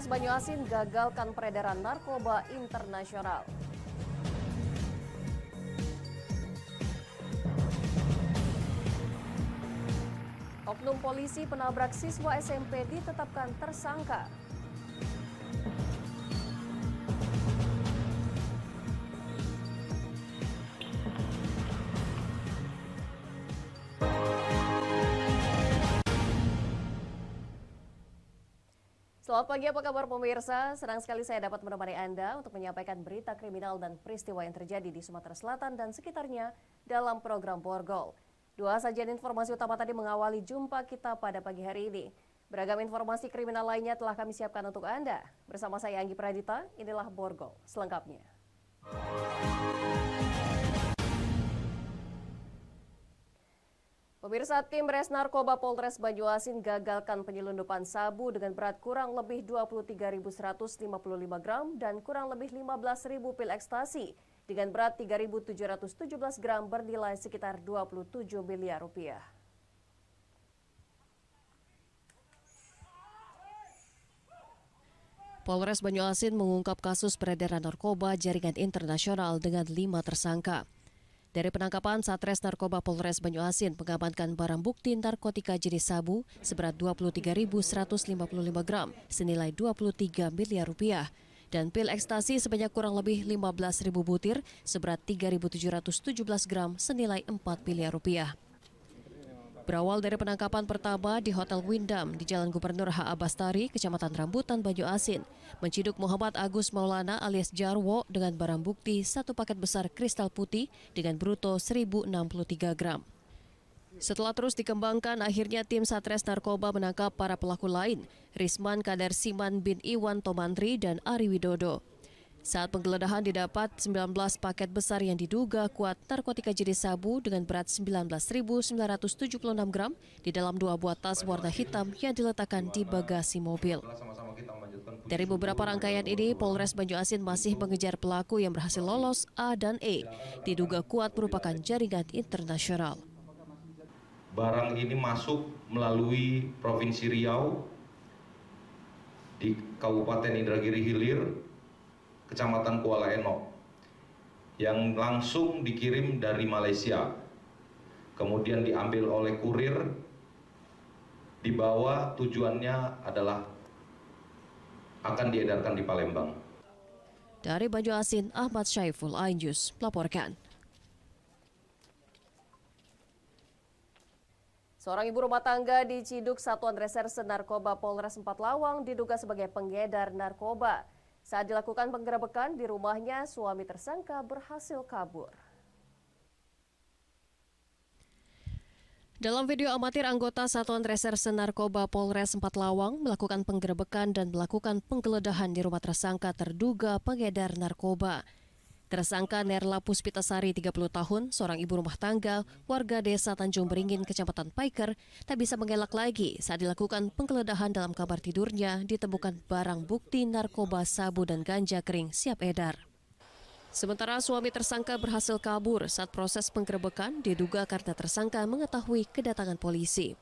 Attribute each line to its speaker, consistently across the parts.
Speaker 1: Polres Banyuasin gagalkan peredaran narkoba internasional. Oknum polisi penabrak siswa SMP ditetapkan tersangka. Selamat pagi, apa kabar pemirsa? Senang sekali saya dapat menemani Anda untuk menyampaikan berita kriminal dan peristiwa yang terjadi di Sumatera Selatan dan sekitarnya dalam program Borgol. Dua sajian informasi utama tadi mengawali jumpa kita pada pagi hari ini. Beragam informasi kriminal lainnya telah kami siapkan untuk Anda. Bersama saya Anggi Pradita, inilah Borgol selengkapnya. Pemirsa, tim Res Narkoba Polres Banyuasin gagalkan penyelundupan sabu dengan berat kurang lebih 23.155 gram dan kurang lebih 15.000 pil ekstasi dengan berat 3.717 gram bernilai sekitar 27 miliar rupiah. Polres Banyuasin mengungkap kasus peredaran narkoba jaringan internasional dengan 5 tersangka. Dari penangkapan, Satres Narkoba Polres Banyuasin mengamankan barang bukti narkotika jenis sabu seberat 23.155 gram senilai 23 miliar rupiah dan pil ekstasi sebanyak kurang lebih 15.000 butir seberat 3.717 gram senilai 4 miliar rupiah. Berawal dari penangkapan pertama di Hotel Windham di Jalan Gubernur H.A. Bastari, Kecamatan Rambutan, Banyuasin, menciduk Muhammad Agus Maulana alias Jarwo dengan barang bukti satu paket besar kristal putih dengan bruto 1.063 gram. Setelah terus dikembangkan, akhirnya tim Satres Narkoba menangkap para pelaku lain, Risman Kadar Siman bin Iwan Tomantri dan Ari Widodo. Saat penggeledahan didapat 19 paket besar yang diduga kuat narkotika jenis sabu dengan berat 19.976 gram di dalam 2 buah tas warna hitam yang diletakkan di bagasi mobil. Dari beberapa rangkaian ini, Polres Banyuasin masih mengejar pelaku yang berhasil lolos A dan E, diduga kuat merupakan jaringan internasional.
Speaker 2: Barang ini masuk melalui Provinsi Riau di Kabupaten Indragiri Hilir, Kecamatan Kuala Enok, yang langsung dikirim dari Malaysia, kemudian diambil oleh kurir, dibawa tujuannya adalah akan diedarkan di Palembang.
Speaker 1: Dari Banyuasin, Ahmad Syaiful, iNews melaporkan. Seorang ibu rumah tangga diciduk Satuan Reserse Narkoba Polres Empalawang diduga sebagai pengedar narkoba. Saat dilakukan penggerebekan di rumahnya, suami tersangka berhasil kabur. Dalam video amatir, anggota Satuan Reserse Narkoba Polres Empalawang melakukan penggerebekan dan melakukan penggeledahan di rumah tersangka terduga pengedar narkoba. Tersangka Nerla Puspitasari, 30 tahun, seorang ibu rumah tangga, warga desa Tanjung Beringin, Kecamatan Paiker, tak bisa mengelak lagi saat dilakukan penggeledahan dalam kamar tidurnya ditemukan barang bukti narkoba sabu dan ganja kering siap edar. Sementara suami tersangka berhasil kabur saat proses penggerebekan diduga karena tersangka mengetahui kedatangan polisi.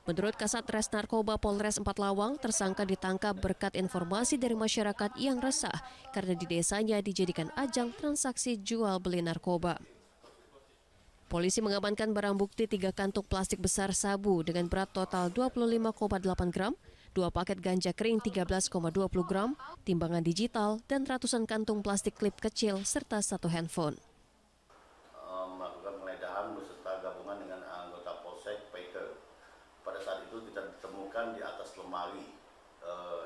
Speaker 1: Menurut Kasat Res Narkoba Polres Empalawang, tersangka ditangkap berkat informasi dari masyarakat yang resah karena di desanya dijadikan ajang transaksi jual beli narkoba. Polisi mengamankan barang bukti 3 kantung plastik besar sabu dengan berat total 25,8 gram, 2 paket ganja kering 13,20 gram, timbangan digital, dan ratusan kantung plastik klip kecil serta 1 handphone.
Speaker 3: Melakukan penggeledahan beserta gabungan dengan anggota Polsek Paiker. Pada saat itu kita ditemukan di atas lemari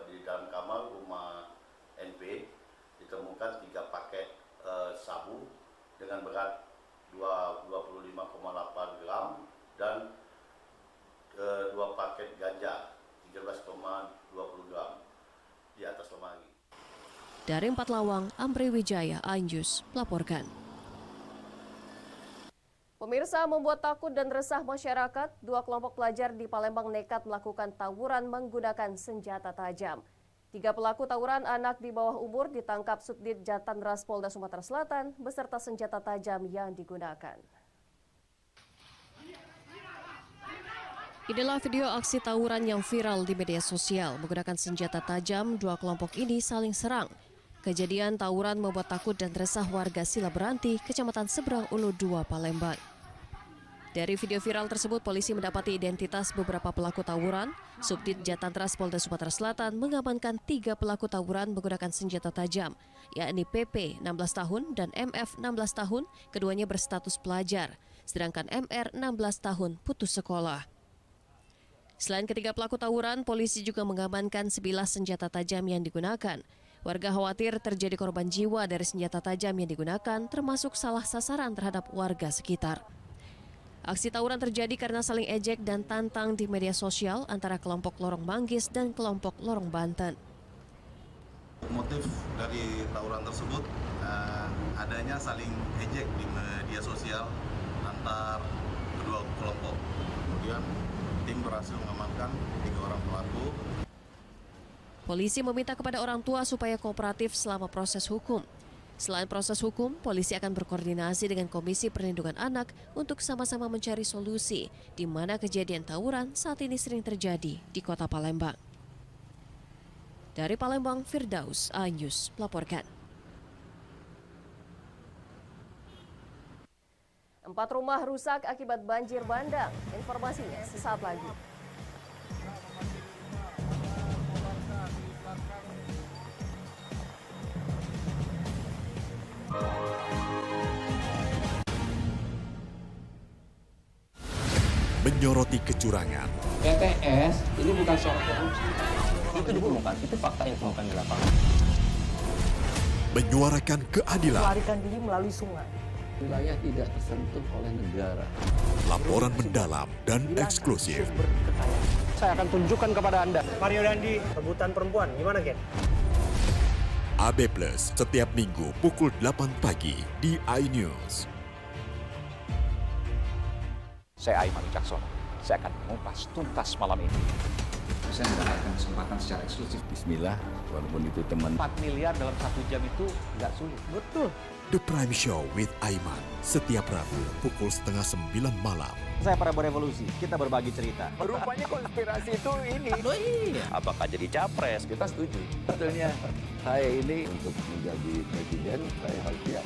Speaker 3: di dalam kamar rumah NP ditemukan 3 paket sabu dengan berat 25,8 gram dan 2 paket ganja 13,20 gram di atas lemari.
Speaker 1: Dari Empalawang, Amri Wijaya, iNews melaporkan. Pemirsa, membuat takut dan resah masyarakat, 2 kelompok pelajar di Palembang nekat melakukan tawuran menggunakan senjata tajam. 3 pelaku tawuran anak di bawah umur ditangkap Subdit Jatanras Polda Sumatera Selatan beserta senjata tajam yang digunakan. Inilah video aksi tawuran yang viral di media sosial. Menggunakan senjata tajam, dua kelompok ini saling serang. Kejadian tawuran membuat takut dan resah warga Sila Beranti, Kecamatan Seberang Ulu 2, Palembang. Dari video viral tersebut, polisi mendapati identitas beberapa pelaku tawuran. Subdit Jatantras Polda Sumatera Selatan mengamankan 3 pelaku tawuran menggunakan senjata tajam, yakni PP 16 tahun dan MF 16 tahun, keduanya berstatus pelajar, sedangkan MR 16 tahun putus sekolah. Selain ketiga pelaku tawuran, polisi juga mengamankan sebilah senjata tajam yang digunakan. Warga khawatir terjadi korban jiwa dari senjata tajam yang digunakan, termasuk salah sasaran terhadap warga sekitar. Aksi tawuran terjadi karena saling ejek dan tantang di media sosial antara kelompok Lorong Manggis dan kelompok Lorong Banten.
Speaker 4: Motif dari tawuran tersebut adanya saling ejek di media sosial antar kedua kelompok. Kemudian tim berhasil mengamankan 3 orang pelaku.
Speaker 1: Polisi meminta kepada orang tua supaya kooperatif selama proses hukum. Selain proses hukum, polisi akan berkoordinasi dengan Komisi Perlindungan Anak untuk sama-sama mencari solusi di mana kejadian tawuran saat ini sering terjadi di Kota Palembang. Dari Palembang, Firdaus, iNews melaporkan. 4 rumah rusak akibat banjir bandang. Informasinya sesaat lagi.
Speaker 5: Menyoroti kecurangan.
Speaker 6: PTS ini bukan soal korupsi. Itu ditemukan, itu fakta yang ditemukan di lapangan.
Speaker 5: Menyuarakan keadilan.
Speaker 7: Melarikan diri melalui sungai.
Speaker 6: Wilayah tidak tersentuh oleh negara.
Speaker 5: Laporan mendalam dan eksklusif.
Speaker 7: Saya akan tunjukkan kepada Anda. Mario Dandi, rebutan perempuan. Gimana, Ken?
Speaker 5: AB Plus setiap minggu pukul 8 pagi di iNews.
Speaker 8: Saya Aiman Wicaksono. Saya akan mengupas tuntas malam ini.
Speaker 9: Saya mendapatkan kesempatan secara eksklusif. Bismillah, walaupun itu teman.
Speaker 8: 4 miliar dalam 1 jam itu nggak sulit.
Speaker 7: Betul.
Speaker 5: The Prime Show with Aiman setiap Rabu pukul 8:30 malam.
Speaker 10: Saya Prabowo Revolusi, kita berbagi cerita.
Speaker 8: Rupanya konspirasi itu ini.
Speaker 9: Oh iya.
Speaker 8: Apakah jadi capres? Kita setuju.
Speaker 9: Sebetulnya saya ini untuk menjadi presiden, saya harus siap.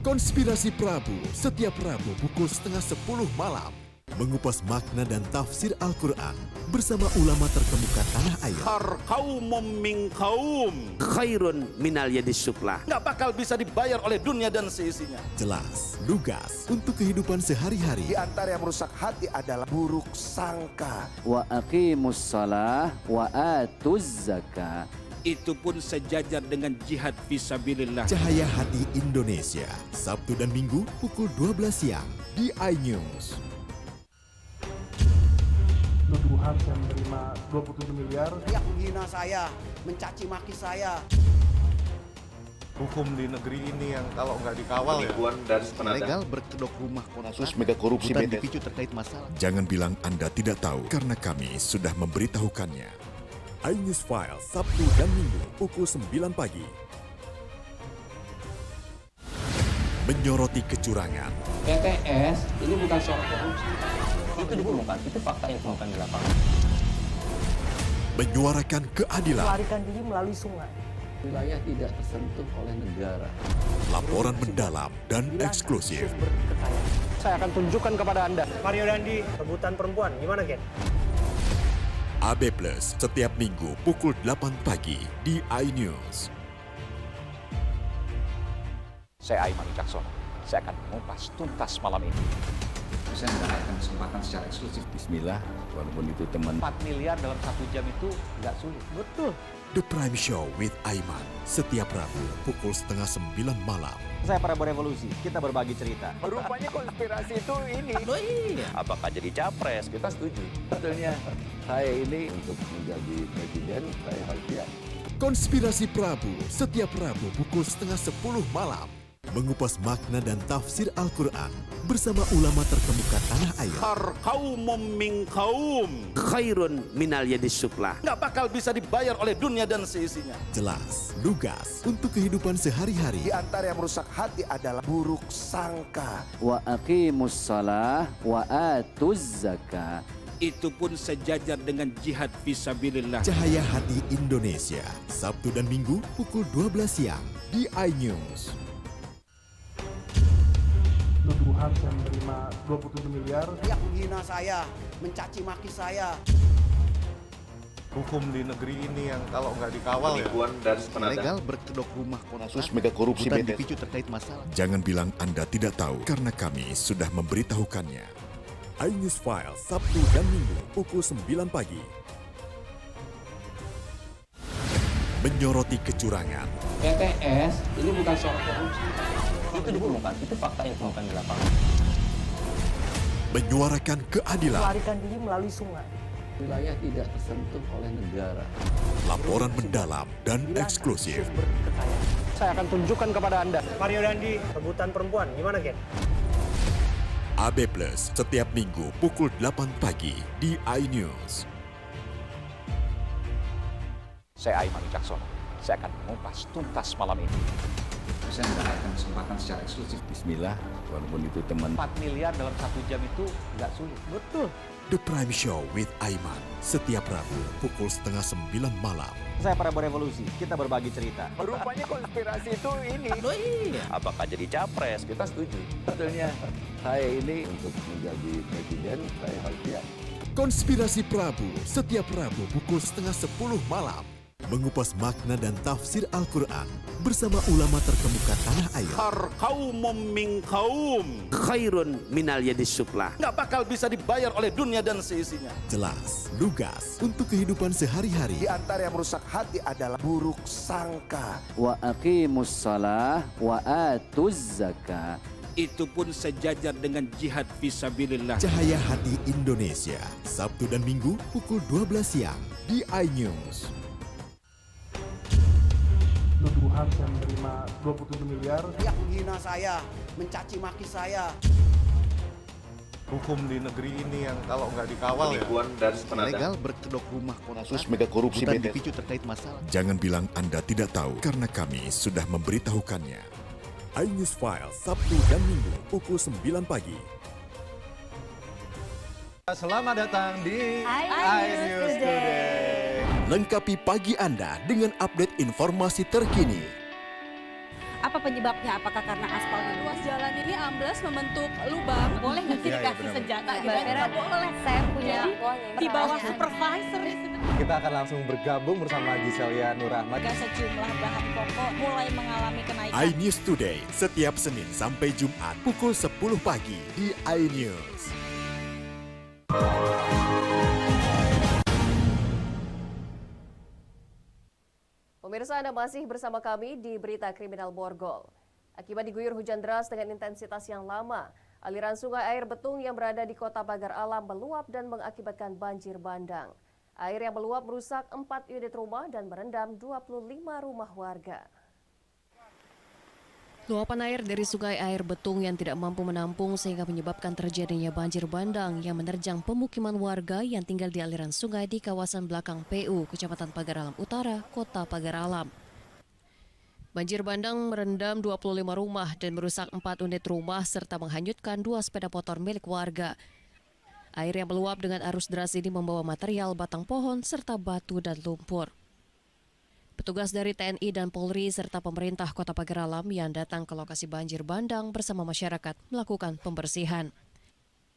Speaker 5: Konspirasi Prabu setiap Rabu pukul 9:30 malam. Mengupas makna dan tafsir Al-Quran bersama ulama terkemuka tanah air.
Speaker 4: Kaumum min kaum
Speaker 10: Khairun minal yadis suflah.
Speaker 4: nggak bakal bisa dibayar oleh dunia dan seisinya.
Speaker 5: Jelas, lugas untuk kehidupan sehari-hari.
Speaker 11: Di antara yang merusak hati adalah buruk sangka.
Speaker 10: Wa aqimus shalah wa atuz zakah.
Speaker 9: Itu pun sejajar dengan jihad fisabilillah.
Speaker 5: Cahaya Hati Indonesia, Sabtu dan Minggu pukul 12 siang di iNews.
Speaker 12: Tuduhan yang menerima 27 miliar.
Speaker 11: Yang menghina saya, mencaci maki saya.
Speaker 4: Hukum di negeri ini yang kalau nggak dikawal
Speaker 2: Penipuan dan
Speaker 4: ilegal berkedok rumah kasus mega korupsi dipicu terkait masalah.
Speaker 5: Jangan bilang Anda tidak tahu karena kami sudah memberitahukannya. iNews File Sabtu dan Minggu pukul 9 pagi. Menyoroti kecurangan.
Speaker 6: PTS ini bukan soal korupsi. Itu ditemukan, itu fakta yang ditemukan di lapangan.
Speaker 5: Menyuarakan keadilan.
Speaker 7: Melarikan diri melalui sungai.
Speaker 6: Wilayah tidak tersentuh oleh negara.
Speaker 5: Laporan mendalam dan eksklusif.
Speaker 7: Saya akan tunjukkan kepada Anda. Mario Dandi, rebutan perempuan. Gimana, Ken?
Speaker 5: AB Plus setiap minggu pukul 8 pagi di iNews.
Speaker 8: Saya Aiman Wicaksono. Saya akan mengupas tuntas malam ini.
Speaker 9: Saya mendapatkan kesempatan secara eksklusif. Bismillah, walaupun itu teman.
Speaker 8: 4 miliar dalam 1 jam itu nggak sulit.
Speaker 7: Betul.
Speaker 5: The Prime Show with Aiman setiap Rabu pukul 8:30 malam.
Speaker 10: Saya Prabowo Revolusi, kita berbagi cerita.
Speaker 8: Rupanya konspirasi itu ini.
Speaker 9: Oh iya.
Speaker 8: Apakah jadi capres? Kita setuju.
Speaker 9: Sebetulnya saya ini untuk menjadi presiden, saya harus siap.
Speaker 5: Konspirasi Prabu setiap Rabu pukul 9:30 malam. Mengupas makna dan tafsir Al-Quran bersama ulama terkemuka tanah air.
Speaker 4: Kaumum min kaum
Speaker 10: Khairun minal yadis suflah.
Speaker 4: nggak bakal bisa dibayar oleh dunia dan seisinya.
Speaker 5: Jelas, lugas untuk kehidupan sehari-hari.
Speaker 11: Di antara yang merusak hati adalah buruk sangka.
Speaker 10: Wa aqimus shalah wa atuz zakah.
Speaker 8: itu pun sejajar dengan jihad fisabilillah.
Speaker 5: Cahaya Hati Indonesia, Sabtu dan Minggu pukul 12 siang di iNews.
Speaker 12: Tuduhan saya menerima 27 miliar.
Speaker 11: Yang menghina saya, mencaci maki saya.
Speaker 4: Hukum di negeri ini yang kalau nggak dikawal
Speaker 2: Penipuan dan
Speaker 9: Legal berkedok rumah
Speaker 4: kasus mega korupsi BTS.
Speaker 9: dipicu terkait masalah.
Speaker 5: Jangan bilang Anda tidak tahu, karena kami sudah memberitahukannya. iNews File, Sabtu dan Minggu, pukul 9 pagi. Menyoroti kecurangan,
Speaker 6: PTS ini bukan soal korupsi. Itu ditemukan, itu fakta yang ditemukan di lapangan.
Speaker 5: menyuarakan keadilan,
Speaker 7: Melarikan diri melalui sungai.
Speaker 9: Wilayah tidak tersentuh oleh negara.
Speaker 5: laporan mendalam dan eksklusif.
Speaker 7: Saya akan tunjukkan kepada Anda. Mario Dandi, rebutan perempuan. Gimana, Gen?
Speaker 5: AB Plus setiap Minggu pukul 8 pagi di iNews.
Speaker 8: Saya Aiman Wicaksono. Saya akan mengupas tuntas malam ini.
Speaker 10: Saya mendapatkan kesempatan secara eksklusif.
Speaker 9: Bismillah, walaupun itu teman.
Speaker 6: 4 miliar dalam 1 jam itu nggak sulit.
Speaker 7: Betul.
Speaker 5: The Prime Show with Aiman setiap Rabu pukul 8:30 malam.
Speaker 6: Saya Prabowo Revolusi, kita berbagi cerita.
Speaker 10: Rupanya konspirasi itu ini.
Speaker 6: Apakah jadi capres?
Speaker 10: Kita setuju. Sebetulnya saya ini untuk menjadi presiden, saya harus siap.
Speaker 5: Konspirasi Prabu setiap Rabu pukul 9:30 malam. Mengupas makna dan tafsir Al-Quran bersama ulama terkemuka tanah air.
Speaker 4: Kaumum min kaum.
Speaker 11: Khairun minal yadis suflah.
Speaker 4: Nggak bakal bisa dibayar oleh dunia dan seisinya.
Speaker 5: Jelas, lugas untuk kehidupan sehari-hari.
Speaker 11: Di antara yang merusak hati adalah buruk sangka.
Speaker 10: Wa aqimus shalah wa atuz zakah.
Speaker 8: Itu pun sejajar dengan jihad fisabilillah.
Speaker 5: Cahaya Hati Indonesia, Sabtu dan Minggu pukul 12 siang di iNews.
Speaker 12: Tuduhan saya menerima 27 miliar.
Speaker 11: Yang menghina saya, mencaci maki saya.
Speaker 4: Hukum di negeri ini yang kalau nggak dikawal
Speaker 2: Penipuan dan
Speaker 9: Legal berkedok rumah
Speaker 4: kasus mega korupsi
Speaker 9: bukan
Speaker 4: BTS.
Speaker 9: dipicu terkait masalah.
Speaker 5: Jangan bilang Anda tidak tahu, karena kami sudah memberitahukannya. iNews File, Sabtu dan Minggu pukul 9 pagi.
Speaker 4: Selamat datang di
Speaker 13: iNews Today.
Speaker 5: Lengkapi pagi Anda dengan update informasi terkini.
Speaker 13: Apa penyebabnya? Apakah karena aspal ruas jalan ini ambles membentuk lubang? Boleh nggak sih dikasih senjata? Nggak boleh. Saya punya di bawah supervisor.
Speaker 14: Kita akan langsung bergabung bersama Giselia Nur Rahmat.
Speaker 13: Sejumlah bahan pokok mulai mengalami kenaikan.
Speaker 5: iNews Today setiap Senin sampai Jumat pukul 10 pagi di iNews.
Speaker 1: Pemirsa, Anda masih bersama kami di Berita Kriminal Borgol. Akibat diguyur hujan deras dengan intensitas yang lama, aliran sungai air betung yang berada di kota Pagar Alam meluap dan mengakibatkan banjir bandang. Air yang meluap merusak 4 unit rumah dan merendam 25 rumah warga. Luapan air dari sungai air betung yang tidak mampu menampung sehingga menyebabkan terjadinya banjir bandang yang menerjang pemukiman warga yang tinggal di aliran sungai di kawasan belakang PU, Kecamatan Pagar Alam Utara, Kota Pagar Alam. Banjir bandang merendam 25 rumah dan merusak 4 unit rumah serta menghanyutkan 2 sepeda motor milik warga. Air yang meluap dengan arus deras ini membawa material batang pohon serta batu dan lumpur. Petugas dari TNI dan Polri serta pemerintah Kota Pagar Alam yang datang ke lokasi banjir bandang bersama masyarakat melakukan pembersihan.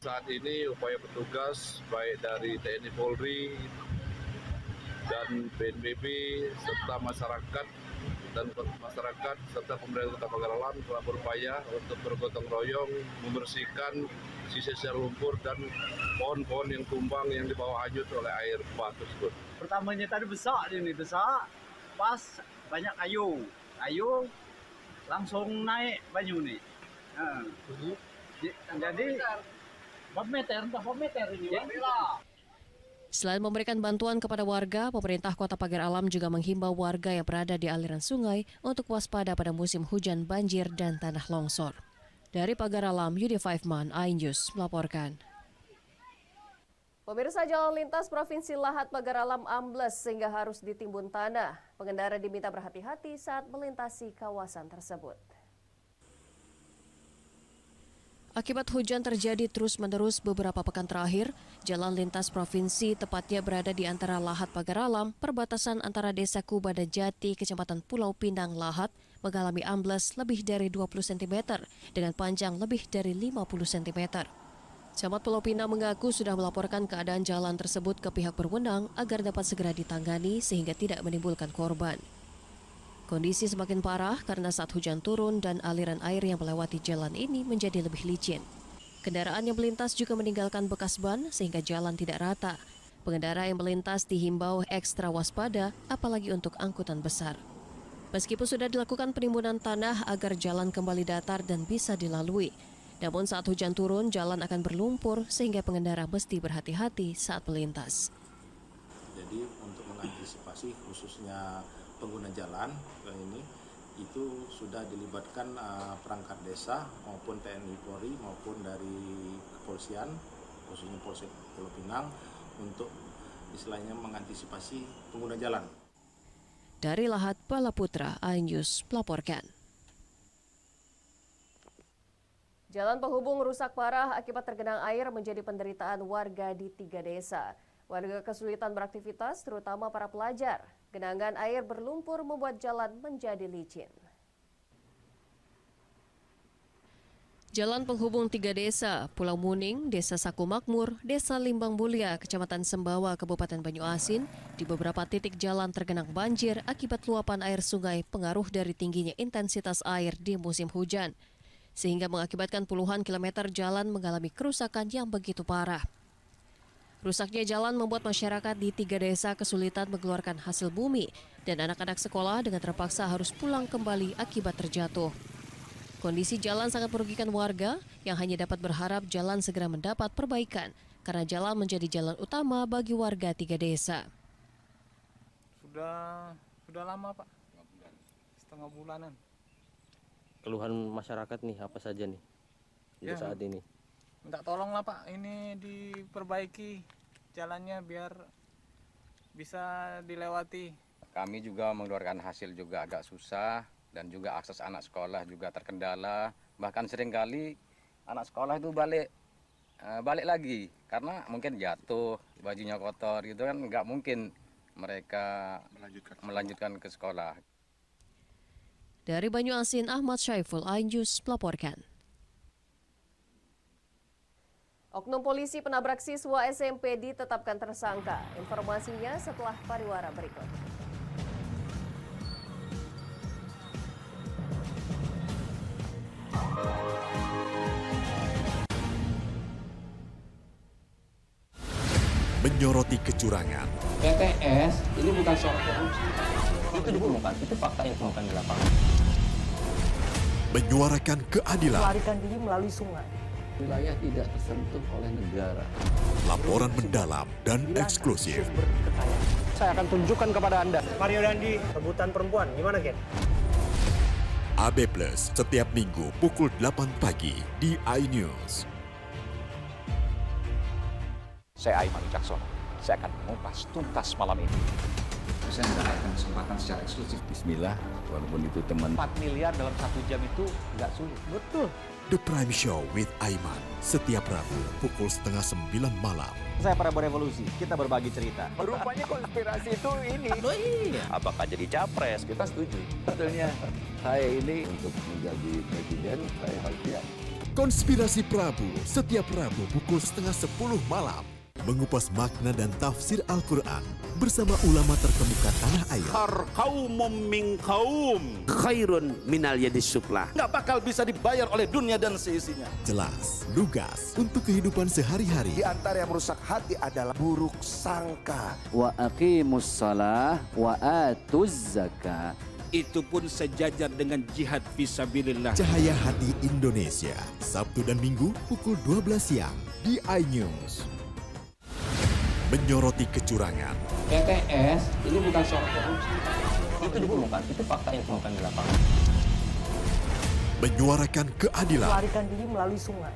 Speaker 15: Saat ini upaya petugas baik dari TNI Polri dan BNPB serta masyarakat serta pemerintah Kota Pagar Alam telah berupaya untuk bergotong royong membersihkan sisa-sisa lumpur dan pohon-pohon yang tumbang yang dibawa hanyut oleh air bah tersebut.
Speaker 16: Pertamanya tadi besar ini, pas banyak kayu langsung naik banyu nih. Jadi 4 meter ini.
Speaker 1: Selain memberikan bantuan kepada warga, pemerintah Kota Pagar Alam juga menghimbau warga yang berada di aliran sungai untuk waspada pada musim hujan banjir dan tanah longsor. Dari Pagar Alam, Yudi Faifman, iNews melaporkan. Pemirsa, jalan lintas Provinsi Lahat Pagar Alam ambles sehingga harus ditimbun tanah. Pengendara diminta berhati-hati saat melintasi kawasan tersebut. Akibat hujan terjadi terus-menerus beberapa pekan terakhir, jalan lintas provinsi tepatnya berada di antara Lahat Pagaralam, perbatasan antara Desa Kuba dan Jati, Kecamatan Pulau Pinang, Lahat, mengalami ambles lebih dari 20 cm dengan panjang lebih dari 50 cm. Camat Pulau Pinang mengaku sudah melaporkan keadaan jalan tersebut ke pihak berwenang agar dapat segera ditangani sehingga tidak menimbulkan korban. Kondisi semakin parah karena saat hujan turun dan aliran air yang melewati jalan ini menjadi lebih licin. Kendaraan yang melintas juga meninggalkan bekas ban sehingga jalan tidak rata. Pengendara yang melintas dihimbau ekstra waspada, apalagi untuk angkutan besar. Meskipun sudah dilakukan penimbunan tanah agar jalan kembali datar dan bisa dilalui, namun saat hujan turun jalan akan berlumpur sehingga pengendara mesti berhati-hati saat melintas.
Speaker 17: Jadi untuk mengantisipasi khususnya pengguna jalan ini itu sudah dilibatkan perangkat desa maupun TNI Polri maupun dari kepolisian khususnya Polsek Pulau Pinang untuk istilahnya mengantisipasi pengguna jalan.
Speaker 1: Dari Lahat, Bala Putra, iNews melaporkan. Jalan penghubung rusak parah akibat tergenang air menjadi penderitaan warga di 3 desa. Warga kesulitan beraktivitas, terutama para pelajar. Genangan air berlumpur membuat jalan menjadi licin. Jalan penghubung 3 desa, Pulau Muning, Desa Saku Makmur, Desa Limbang Mulia, Kecamatan Sembawa, Kabupaten Banyuasin, di beberapa titik jalan tergenang banjir akibat luapan air sungai pengaruh dari tingginya intensitas air di musim hujan, sehingga mengakibatkan puluhan kilometer jalan mengalami kerusakan yang begitu parah. Rusaknya jalan membuat masyarakat di 3 desa kesulitan mengeluarkan hasil bumi dan anak-anak sekolah dengan terpaksa harus pulang kembali akibat terjatuh. Kondisi jalan sangat merugikan warga yang hanya dapat berharap jalan segera mendapat perbaikan karena jalan menjadi jalan utama bagi warga 3 desa.
Speaker 18: Sudah lama, Pak. Setengah bulanan.
Speaker 6: Keluhan masyarakat nih apa saja nih untuk saat ini?
Speaker 18: Minta tolong lah, Pak, ini diperbaiki jalannya biar bisa dilewati.
Speaker 19: Kami juga mengeluarkan hasil juga agak susah dan juga akses anak sekolah juga terkendala. Bahkan seringkali anak sekolah itu balik lagi karena mungkin jatuh, bajunya kotor gitu kan, nggak mungkin mereka melanjutkan ke sekolah.
Speaker 1: Dari Banyuasin, Ahmad Syaiful, iNews melaporkan. Oknum polisi penabrak siswa SMP ditetapkan tersangka. Informasinya setelah pariwara berikut.
Speaker 5: Menyoroti kecurangan.
Speaker 6: PTS ini bukan soal korupsi. Itu ditemukan, itu fakta yang ditemukan di lapangan.
Speaker 5: Menyuarakan keadilan.
Speaker 20: Melarikan diri melalui sungai.
Speaker 9: Wilayah tidak tersentuh oleh negara.
Speaker 5: Laporan mendalam dan eksklusif.
Speaker 7: Saya akan tunjukkan kepada Anda. Mario Dandi, rebutan perempuan. Gimana, Gen?
Speaker 5: AB Plus setiap minggu pukul 8 pagi di iNews.
Speaker 8: Saya Aiman Wicaksono. Saya akan mengupas tuntas malam ini.
Speaker 21: Saya mendapatkan kesempatan secara eksklusif.
Speaker 9: Bismillah, walaupun itu teman.
Speaker 6: 4 miliar dalam 1 jam itu nggak sulit.
Speaker 7: Betul.
Speaker 5: The Prime Show with Aiman setiap Rabu pukul 8:30 malam.
Speaker 22: Saya Prabowo Revolusi, kita berbagi cerita.
Speaker 9: Rupanya konspirasi itu ini.
Speaker 22: Oh iya.
Speaker 19: Apakah jadi capres? Kita setuju.
Speaker 9: Sebetulnya saya ini untuk menjadi presiden, saya harus siap.
Speaker 5: Konspirasi Prabu setiap Rabu pukul 9:30 malam. Mengupas makna dan tafsir Al-Quran bersama ulama terkemuka tanah air.
Speaker 23: Kaumum min kaum khairun minal yadis sufla. Nggak bakal bisa dibayar oleh dunia dan seisinya.
Speaker 5: Jelas, lugas untuk kehidupan sehari-hari.
Speaker 11: Di antara yang merusak hati adalah buruk sangka.
Speaker 10: Wa aqimus shalah wa atuz zakah.
Speaker 23: Itu pun sejajar dengan jihad fisabilillah.
Speaker 5: Cahaya Hati Indonesia, Sabtu dan Minggu pukul 12 siang di iNews. Menyoroti kecurangan.
Speaker 6: PTS ini bukan soal korupsi. Itu ditemukan, itu fakta yang ditemukan di lapangan.
Speaker 5: Menyuarakan keadilan.
Speaker 20: Melarikan diri melalui sungai.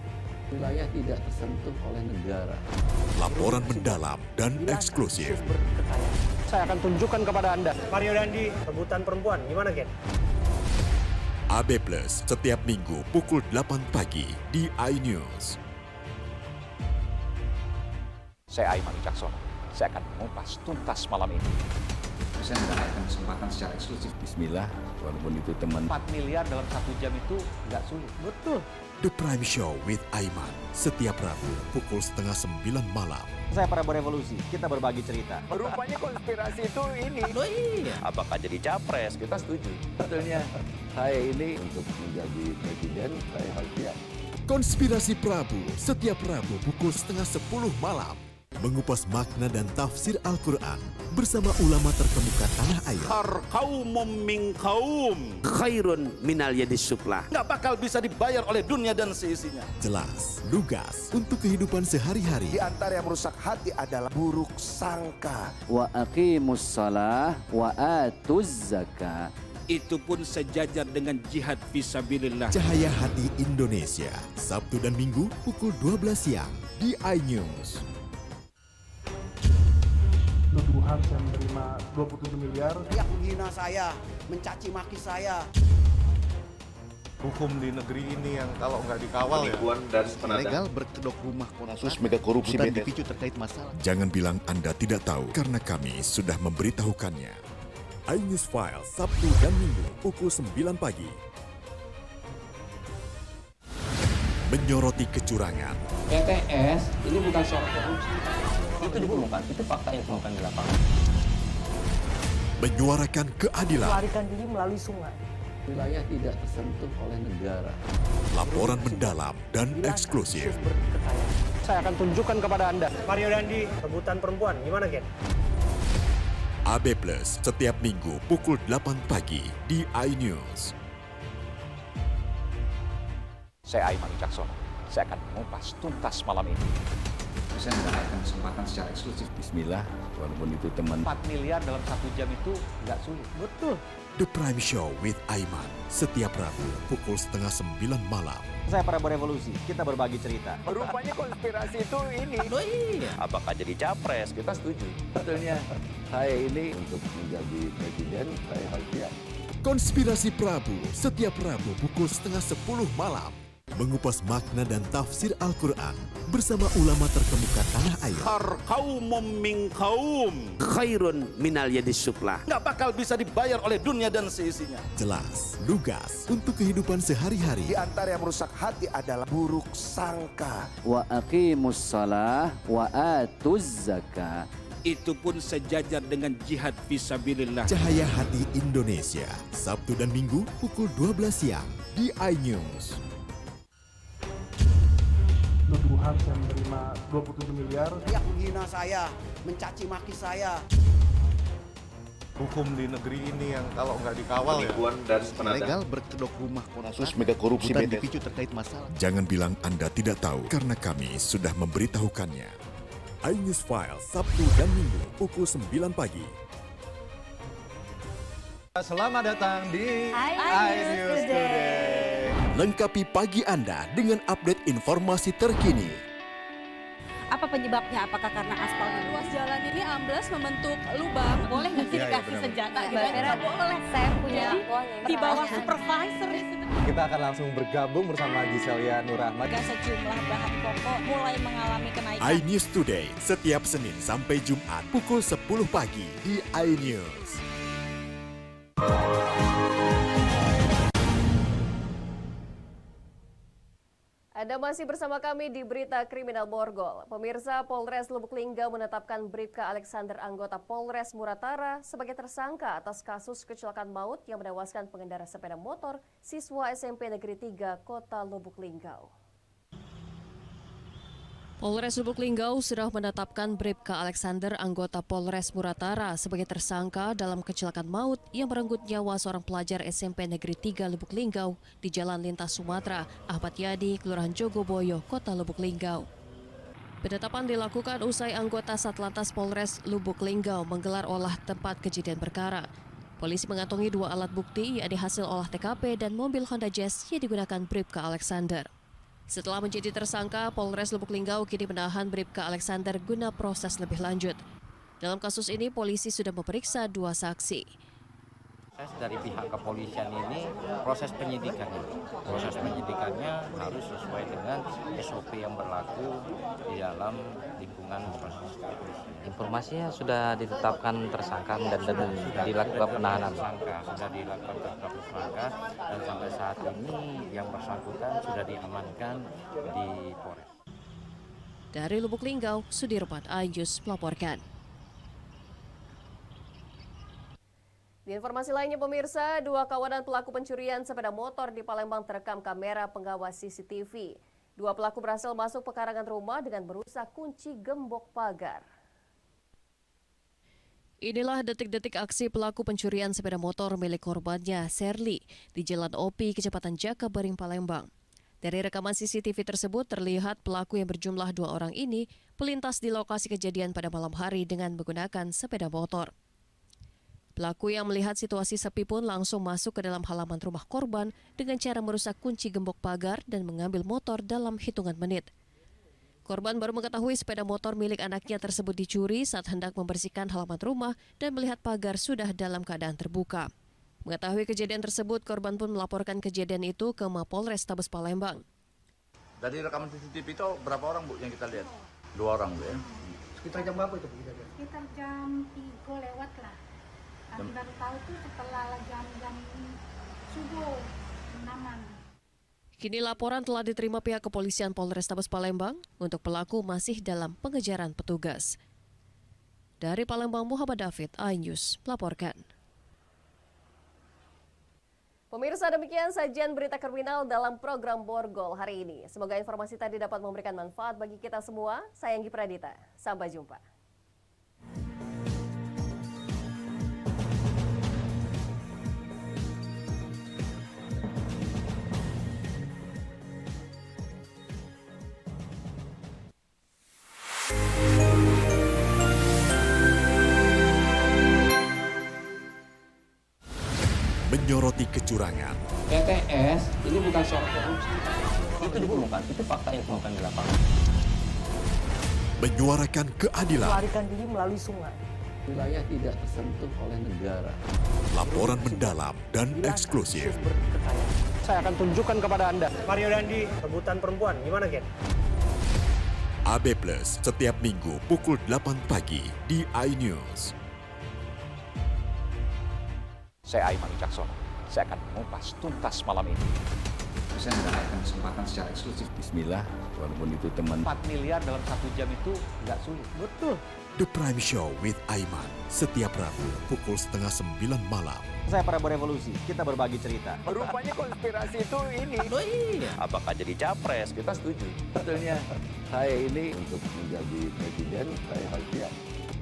Speaker 9: Wilayah tidak tersentuh oleh negara.
Speaker 5: Laporan mendalam dan eksklusif.
Speaker 7: Saya akan tunjukkan kepada Anda. Mario Dandi, rebutan perempuan. Gimana, Gen?
Speaker 5: AB Plus setiap Minggu pukul 8 pagi di iNews.
Speaker 8: Saya Aiman Wicaksono. Saya akan mengupas tuntas malam ini.
Speaker 21: Saya mendapatkan kesempatan secara eksklusif.
Speaker 9: Bismillah, walaupun itu teman.
Speaker 6: 4 miliar dalam 1 jam itu nggak sulit.
Speaker 20: Betul.
Speaker 5: The Prime Show with Aiman setiap Rabu pukul 8:30 malam.
Speaker 22: Saya Prabowo Revolusi, kita berbagi cerita.
Speaker 10: Rupanya konspirasi itu ini.
Speaker 22: Loh iya.
Speaker 19: Apakah jadi capres? Kita setuju.
Speaker 9: Sebetulnya saya ini untuk menjadi presiden, saya harus siap.
Speaker 5: Konspirasi Prabu setiap Rabu pukul 9:30 malam. Mengupas makna dan tafsir Al-Quran bersama ulama terkemuka tanah air.
Speaker 23: Kaumum min kaum khairun minal yadis sufla. Nggak bakal bisa dibayar oleh dunia dan seisinya.
Speaker 5: Jelas, lugas untuk kehidupan sehari-hari.
Speaker 11: Di antara yang merusak hati adalah buruk sangka.
Speaker 22: Wa aqimus shalah wa atuz zakah.
Speaker 23: Itu pun sejajar dengan jihad fisabilillah.
Speaker 5: Cahaya Hati Indonesia, Sabtu dan Minggu pukul 12 siang di iNews.
Speaker 7: Tuduhan saya menerima 27 miliar.
Speaker 16: Yang menghina saya, mencaci maki saya.
Speaker 14: Hukum di negeri ini yang kalau nggak dikawal
Speaker 4: Penipuan dan
Speaker 10: Legal berkedok rumah
Speaker 4: kasus mega korupsi BTS.
Speaker 10: dipicu terkait masalah.
Speaker 5: Jangan bilang Anda tidak tahu karena kami sudah memberitahukannya. iNews File Sabtu dan Minggu pukul 9 pagi. Menyoroti kecurangan.
Speaker 6: PTS ini bukan soal korupsi. Itu ditemukan, itu fakta yang ditemukan di lapangan.
Speaker 5: Menyuarakan keadilan.
Speaker 20: Melarikan diri melalui sungai.
Speaker 9: Wilayah tidak tersentuh oleh negara.
Speaker 5: Laporan mendalam dan eksklusif.
Speaker 7: Saya akan tunjukkan kepada Anda. Mario Dandi, rebutan perempuan. Gimana, Gen?
Speaker 5: AB Plus setiap Minggu pukul 8 pagi di iNews.
Speaker 8: Saya Aiman Wicaksono. Saya akan mengupas tuntas malam ini.
Speaker 21: Saya mendapatkan kesempatan secara eksklusif.
Speaker 9: Bismillah, walaupun itu teman.
Speaker 6: 4 miliar dalam 1 jam itu nggak sulit.
Speaker 20: Betul.
Speaker 5: The Prime Show with Aiman setiap Rabu pukul 8:30 malam.
Speaker 22: Saya Prabowo Revolusi, kita berbagi cerita.
Speaker 10: Rupanya konspirasi itu ini.
Speaker 22: Loh iya.
Speaker 19: Apakah jadi capres? Kita setuju.
Speaker 9: Sebetulnya saya ini untuk menjadi presiden, saya harus siap.
Speaker 5: Konspirasi Prabu setiap Rabu pukul 9:30 malam. Mengupas makna dan tafsir Al-Quran bersama ulama terkemuka tanah air.
Speaker 23: Kaumum min kaum khairun minal yadis sufla. Nggak bakal bisa dibayar oleh dunia dan seisinya.
Speaker 5: Jelas, lugas untuk kehidupan sehari-hari.
Speaker 11: Di antara yang merusak hati adalah buruk sangka.
Speaker 22: Wa aqimus shalah wa atuz zakah.
Speaker 23: Itu pun sejajar dengan jihad fisabilillah.
Speaker 5: Cahaya Hati Indonesia, Sabtu dan Minggu pukul 12 siang di iNews.
Speaker 7: Tuduhan saya menerima 27 miliar.
Speaker 16: Yang menghina saya, mencaci maki saya.
Speaker 14: Hukum di negeri ini yang kalau nggak dikawal
Speaker 4: Penipuan dan
Speaker 10: Legal berkedok rumah
Speaker 4: kasus mega korupsi
Speaker 10: bukan
Speaker 4: BTS.
Speaker 10: dipicu terkait masalah.
Speaker 5: Jangan bilang Anda tidak tahu karena kami sudah memberitahukannya. iNews File Sabtu dan Minggu pukul 9 pagi.
Speaker 14: Selamat datang di
Speaker 13: iNews Today.
Speaker 5: Lengkapi pagi Anda dengan update informasi terkini.
Speaker 13: Apa penyebabnya? Apakah karena aspal ruas jalan ini ambles membentuk lubang? Boleh nggak sih dikasih senjata? Nggak boleh. Saya punya di bawah supervisor.
Speaker 14: Kita akan langsung bergabung bersama Giselia Nurahmat.
Speaker 13: Sejumlah bahan pokok mulai mengalami kenaikan.
Speaker 5: iNews Today setiap Senin sampai Jumat pukul 10 pagi di iNews.
Speaker 1: Anda masih bersama kami di Berita Kriminal Borgol. Pemirsa, Polres Lubuk Linggau menetapkan Bribka Alexander anggota Polres Muratara sebagai tersangka atas kasus kecelakaan maut yang menewaskan pengendara sepeda motor siswa SMP Negeri 3 Kota Lubuk Linggau. Polres Lubuk Linggau sudah menetapkan Bribka Alexander anggota Polres Muratara sebagai tersangka dalam kecelakaan maut yang merenggut nyawa seorang pelajar SMP Negeri 3 Lubuk Linggau di Jalan Lintas Sumatera, Ahmad Yani, Kelurahan Jogoboyo, Kota Lubuk Linggau. Penetapan dilakukan usai anggota Satlantas Polres Lubuk Linggau menggelar olah tempat kejadian perkara. Polisi mengantongi 2 alat bukti, yakni hasil olah TKP dan mobil Honda Jazz yang digunakan Bribka Alexander. Setelah menjadi tersangka, Polres Lubuk Linggau kini menahan Bribka Alexander guna proses lebih lanjut. Dalam kasus ini, polisi sudah memeriksa 2 saksi.
Speaker 2: Dari pihak kepolisian ini proses penyidikannya harus sesuai dengan SOP yang berlaku di dalam lingkungan proses kepolisian.
Speaker 6: Informasinya sudah ditetapkan tersangka dan dilakukan penahanan.
Speaker 2: Sudah dilakukan tersangka dan sampai saat ini yang bersangkutan sudah diamankan di Polres.
Speaker 1: Dari Lubuk Linggau, Sudirman Ayus melaporkan. Di informasi lainnya pemirsa, 2 kawanan pelaku pencurian sepeda motor di Palembang terekam kamera pengawas CCTV. 2 pelaku berhasil masuk pekarangan rumah dengan merusak kunci gembok pagar. Inilah detik-detik aksi pelaku pencurian sepeda motor milik korbannya, Serli, di Jalan Opi, Kecepatan Jakabaring, Palembang. Dari rekaman CCTV tersebut terlihat pelaku yang berjumlah 2 orang ini melintas di lokasi kejadian pada malam hari dengan menggunakan sepeda motor. Pelaku yang melihat situasi sepi pun langsung masuk ke dalam halaman rumah korban dengan cara merusak kunci gembok pagar dan mengambil motor dalam hitungan menit. Korban baru mengetahui sepeda motor milik anaknya tersebut dicuri saat hendak membersihkan halaman rumah dan melihat pagar sudah dalam keadaan terbuka. Mengetahui kejadian tersebut, korban pun melaporkan kejadian itu ke Mapolres Tabes Palembang.
Speaker 9: Dari rekaman CCTV itu berapa orang Bu yang kita lihat? 2 orang Bu ya.
Speaker 7: Sekitar jam berapa itu Bu?
Speaker 13: Sekitar jam 3 lewat lah. Kami baru tahu tuh setelah jam subuh 6-an.
Speaker 1: Kini laporan telah diterima pihak kepolisian Polres Tabes Palembang untuk pelaku masih dalam pengejaran petugas. Dari Palembang, Muhammad David, iNews melaporkan. Pemirsa, demikian sajian berita kriminal dalam program Borgol hari ini. Semoga informasi tadi dapat memberikan manfaat bagi kita semua. Saya Anggi Pradita. Sampai jumpa.
Speaker 5: Menyoroti kecurangan,
Speaker 6: TTS ini bukan soal korupsi. Itu ditemukan, itu fakta yang ditemukan di lapangan.
Speaker 5: menyuarakan keadilan,
Speaker 20: Melarikan diri melalui sungai.
Speaker 9: Wilayah tidak tersentuh oleh negara.
Speaker 5: laporan mendalam dan eksklusif.
Speaker 7: Saya akan tunjukkan kepada Anda. Mario Dandi, rebutan perempuan. Gimana, Ken?
Speaker 5: AB Plus setiap minggu pukul 8 pagi di iNews.
Speaker 8: Saya Aiman Wicaksono. Saya akan mengupas tuntas malam ini.
Speaker 21: Saya mendapatkan kesempatan secara eksklusif.
Speaker 9: Bismillah, walaupun itu teman.
Speaker 6: 4 miliar dalam 1 jam itu nggak sulit.
Speaker 7: Betul.
Speaker 5: The Prime Show with Aiman setiap Rabu pukul 8:30 malam.
Speaker 3: Saya Prabowo Revolusi, kita berbagi cerita.
Speaker 9: Rupanya konspirasi itu ini.
Speaker 3: Oh iya.
Speaker 9: Apakah jadi capres? Kita setuju. Sebetulnya saya ini untuk menjadi presiden, saya harus siap.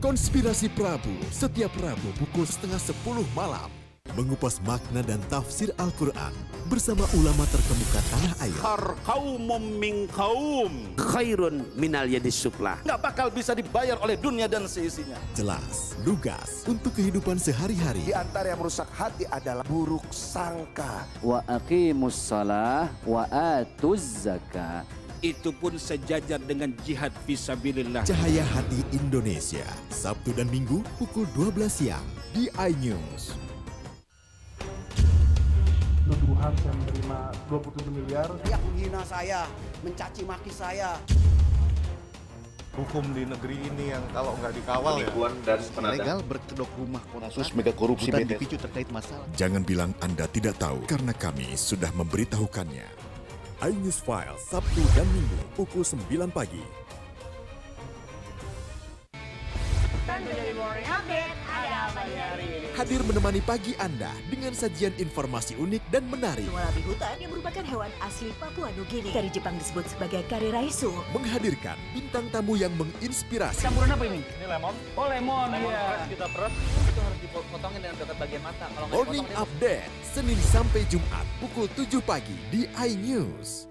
Speaker 5: Konspirasi Prabu setiap Rabu pukul 9:30 malam. Mengupas makna dan tafsir Al-Quran bersama ulama terkemuka tanah air.
Speaker 23: Kaumum min kaum khairun minal yadis suflah. Nggak bakal bisa dibayar oleh dunia dan seisinya.
Speaker 5: Jelas, lugas untuk kehidupan sehari-hari.
Speaker 11: Di antara yang merusak hati adalah buruk sangka.
Speaker 22: Wa aqimus shalah wa atuz zakah.
Speaker 23: Itu pun sejajar dengan jihad fisabilillah.
Speaker 5: Cahaya Hati Indonesia, Sabtu dan Minggu pukul 12 siang di iNews.
Speaker 12: Tuduhan saya menerima 27 miliar.
Speaker 24: Dia menghina saya, mencaci maki saya.
Speaker 14: Hukum di negeri ini yang kalau nggak dikawal
Speaker 25: penipuan dan
Speaker 14: legal
Speaker 25: berkedok rumah
Speaker 14: kasus mega korupsi
Speaker 25: dipicu terkait masalah.
Speaker 5: Jangan bilang Anda tidak tahu karena kami sudah memberitahukannya. iNews File Sabtu dan Minggu pukul 9 pagi. Hadir menemani pagi Anda dengan sajian informasi unik dan menarik.
Speaker 26: Wallaby hutan yang merupakan hewan asli Papua Nugini. Dari Jepang disebut sebagai kare raisu.
Speaker 5: Menghadirkan bintang tamu yang menginspirasi.
Speaker 6: Campuran apa ini?
Speaker 7: Ini lemon.
Speaker 6: Oh lemon,
Speaker 7: Fresh kita peres.
Speaker 6: Itu harus dipotongin dengan dekat bagian mata. Kalau nggak
Speaker 5: Morning
Speaker 6: dipotong,
Speaker 5: Update Senin sampai Jumat pukul 7 pagi di iNews.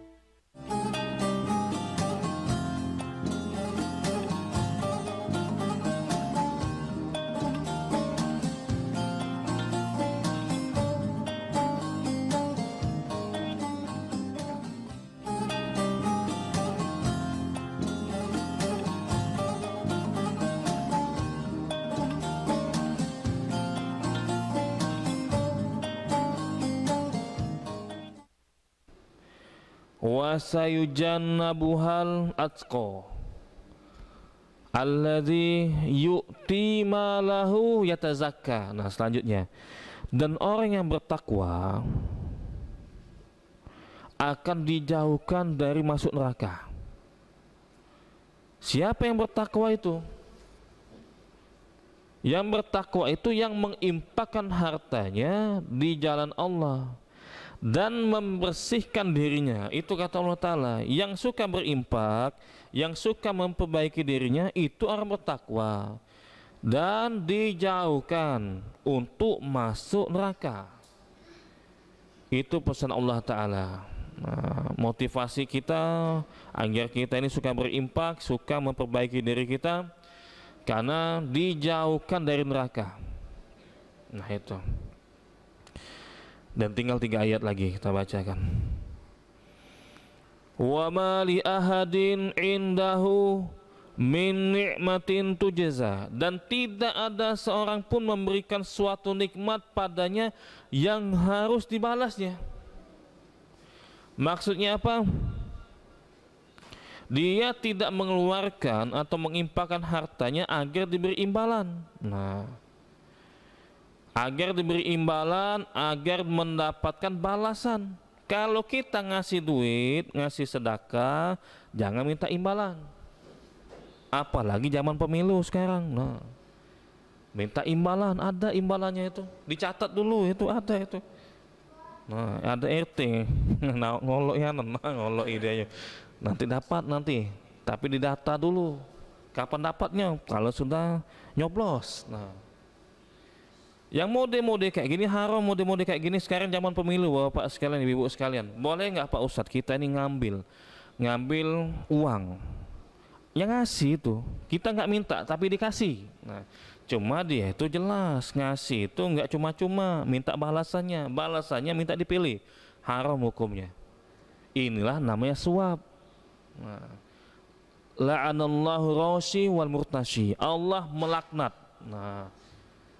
Speaker 15: wa sayujannabuhal atqa alladzi yu'ti malahu yatazakka. Nah, selanjutnya, dan orang yang bertakwa akan dijauhkan dari masuk neraka. Siapa yang bertakwa itu? Yang bertakwa itu yang menginfakkan hartanya di jalan Allah dan membersihkan dirinya. Itu kata Allah Ta'ala. Yang suka berinfak, yang suka memperbaiki dirinya, itu orang bertakwa dan dijauhkan untuk masuk neraka. Itu pesan Allah Ta'ala. Nah, motivasi kita agar kita ini suka berinfak, suka memperbaiki diri kita, karena dijauhkan dari neraka. Nah itu. Dan tinggal 3 ayat lagi kita bacakan. Wa ma li ahadin indahu min ni'matin tujza, dan tidak ada seorang pun memberikan suatu nikmat padanya yang harus dibalasnya. Maksudnya apa? Dia tidak mengeluarkan atau menginfakkan hartanya agar diberi imbalan. Nah, agar diberi imbalan, agar mendapatkan balasan. Kalau kita ngasih duit, ngasih sedekah, jangan minta imbalan. Apalagi zaman pemilu sekarang. Nah, minta imbalan, ada imbalannya itu. Dicatat dulu, itu ada itu. Nah, ada RT, nah, ngolok ya, ngolok idenya. Nanti dapat nanti, tapi didata dulu. Kapan dapatnya? Kalau sudah nyoblos. Nah, yang mode-mode kayak gini haram, mode-mode kayak gini sekarang zaman pemilu, Bapak sekalian, Ibu sekalian. Boleh nggak Pak Ustadz kita ini ngambil uang yang ngasih itu, kita nggak minta tapi dikasih. Nah, cuma dia itu jelas ngasih itu nggak cuma-cuma, minta balasannya minta dipilih, haram hukumnya. Inilah namanya suap. Nah, la'anallahu rashi wal murtashi, Allah melaknat. Nah,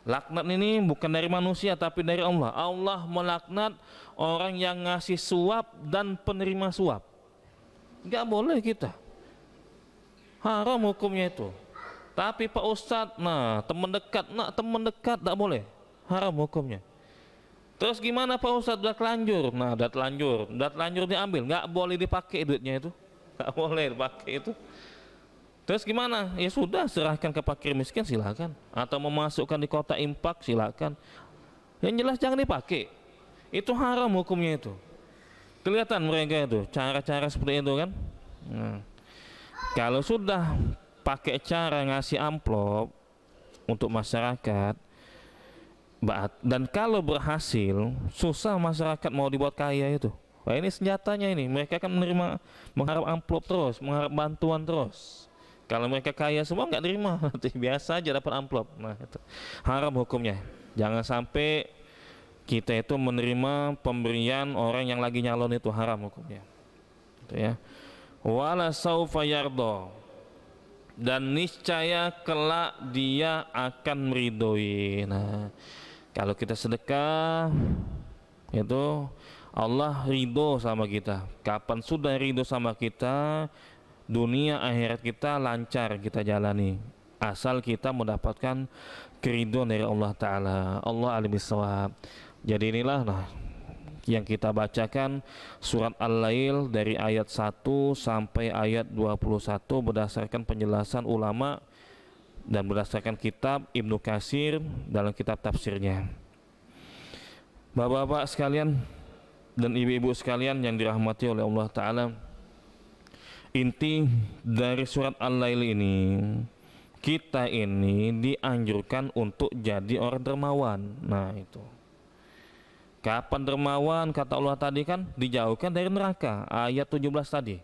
Speaker 15: laknat ini bukan dari manusia tapi dari Allah. Allah melaknat orang yang ngasih suap dan penerima suap. Nggak boleh kita, haram hukumnya itu. Tapi Pak Ustadz, nah teman dekat tak boleh, haram hukumnya. Terus gimana Pak Ustadz, udah telanjur? Nah, udah telanjur diambil, nggak boleh dipakai duitnya itu, nggak boleh dipakai itu. Terus gimana? Ya sudah, serahkan ke fakir miskin silakan, atau memasukkan di kotak infak silakan. Yang jelas jangan dipakai. Itu haram hukumnya itu. Kelihatan mereka itu cara-cara seperti itu kan. Nah, kalau sudah pakai cara ngasih amplop untuk masyarakat, dan kalau berhasil, susah masyarakat mau dibuat kaya itu. Wah, ini senjatanya ini, mereka akan mengharap amplop terus, mengharap bantuan terus. Kalau mereka kaya semua nggak terima, biasa aja dapat amplop. Nah, itu haram hukumnya. Jangan sampai kita itu menerima pemberian orang yang lagi nyalon, itu haram hukumnya. Itu ya. Wala saufa yardo, dan niscaya kelak dia akan meridhoi. Nah, kalau kita sedekah itu Allah ridho sama kita. Kapan sudah ridho sama kita, dunia akhirat kita lancar kita jalani, asal kita mendapatkan keridhaan dari Allah Ta'ala. Allah alim bissawab. Jadi inilah yang kita bacakan surat Al-Lail dari ayat 1 sampai ayat 21 berdasarkan penjelasan ulama dan berdasarkan kitab Ibnu Katsir dalam kitab tafsirnya. Bapak-bapak sekalian dan ibu-ibu sekalian yang dirahmati oleh Allah Ta'ala, inti dari surat Al-Lail ini, kita ini dianjurkan untuk jadi orang dermawan. Nah itu, kapan dermawan? Kata Allah tadi kan dijauhkan dari neraka, ayat 17 tadi,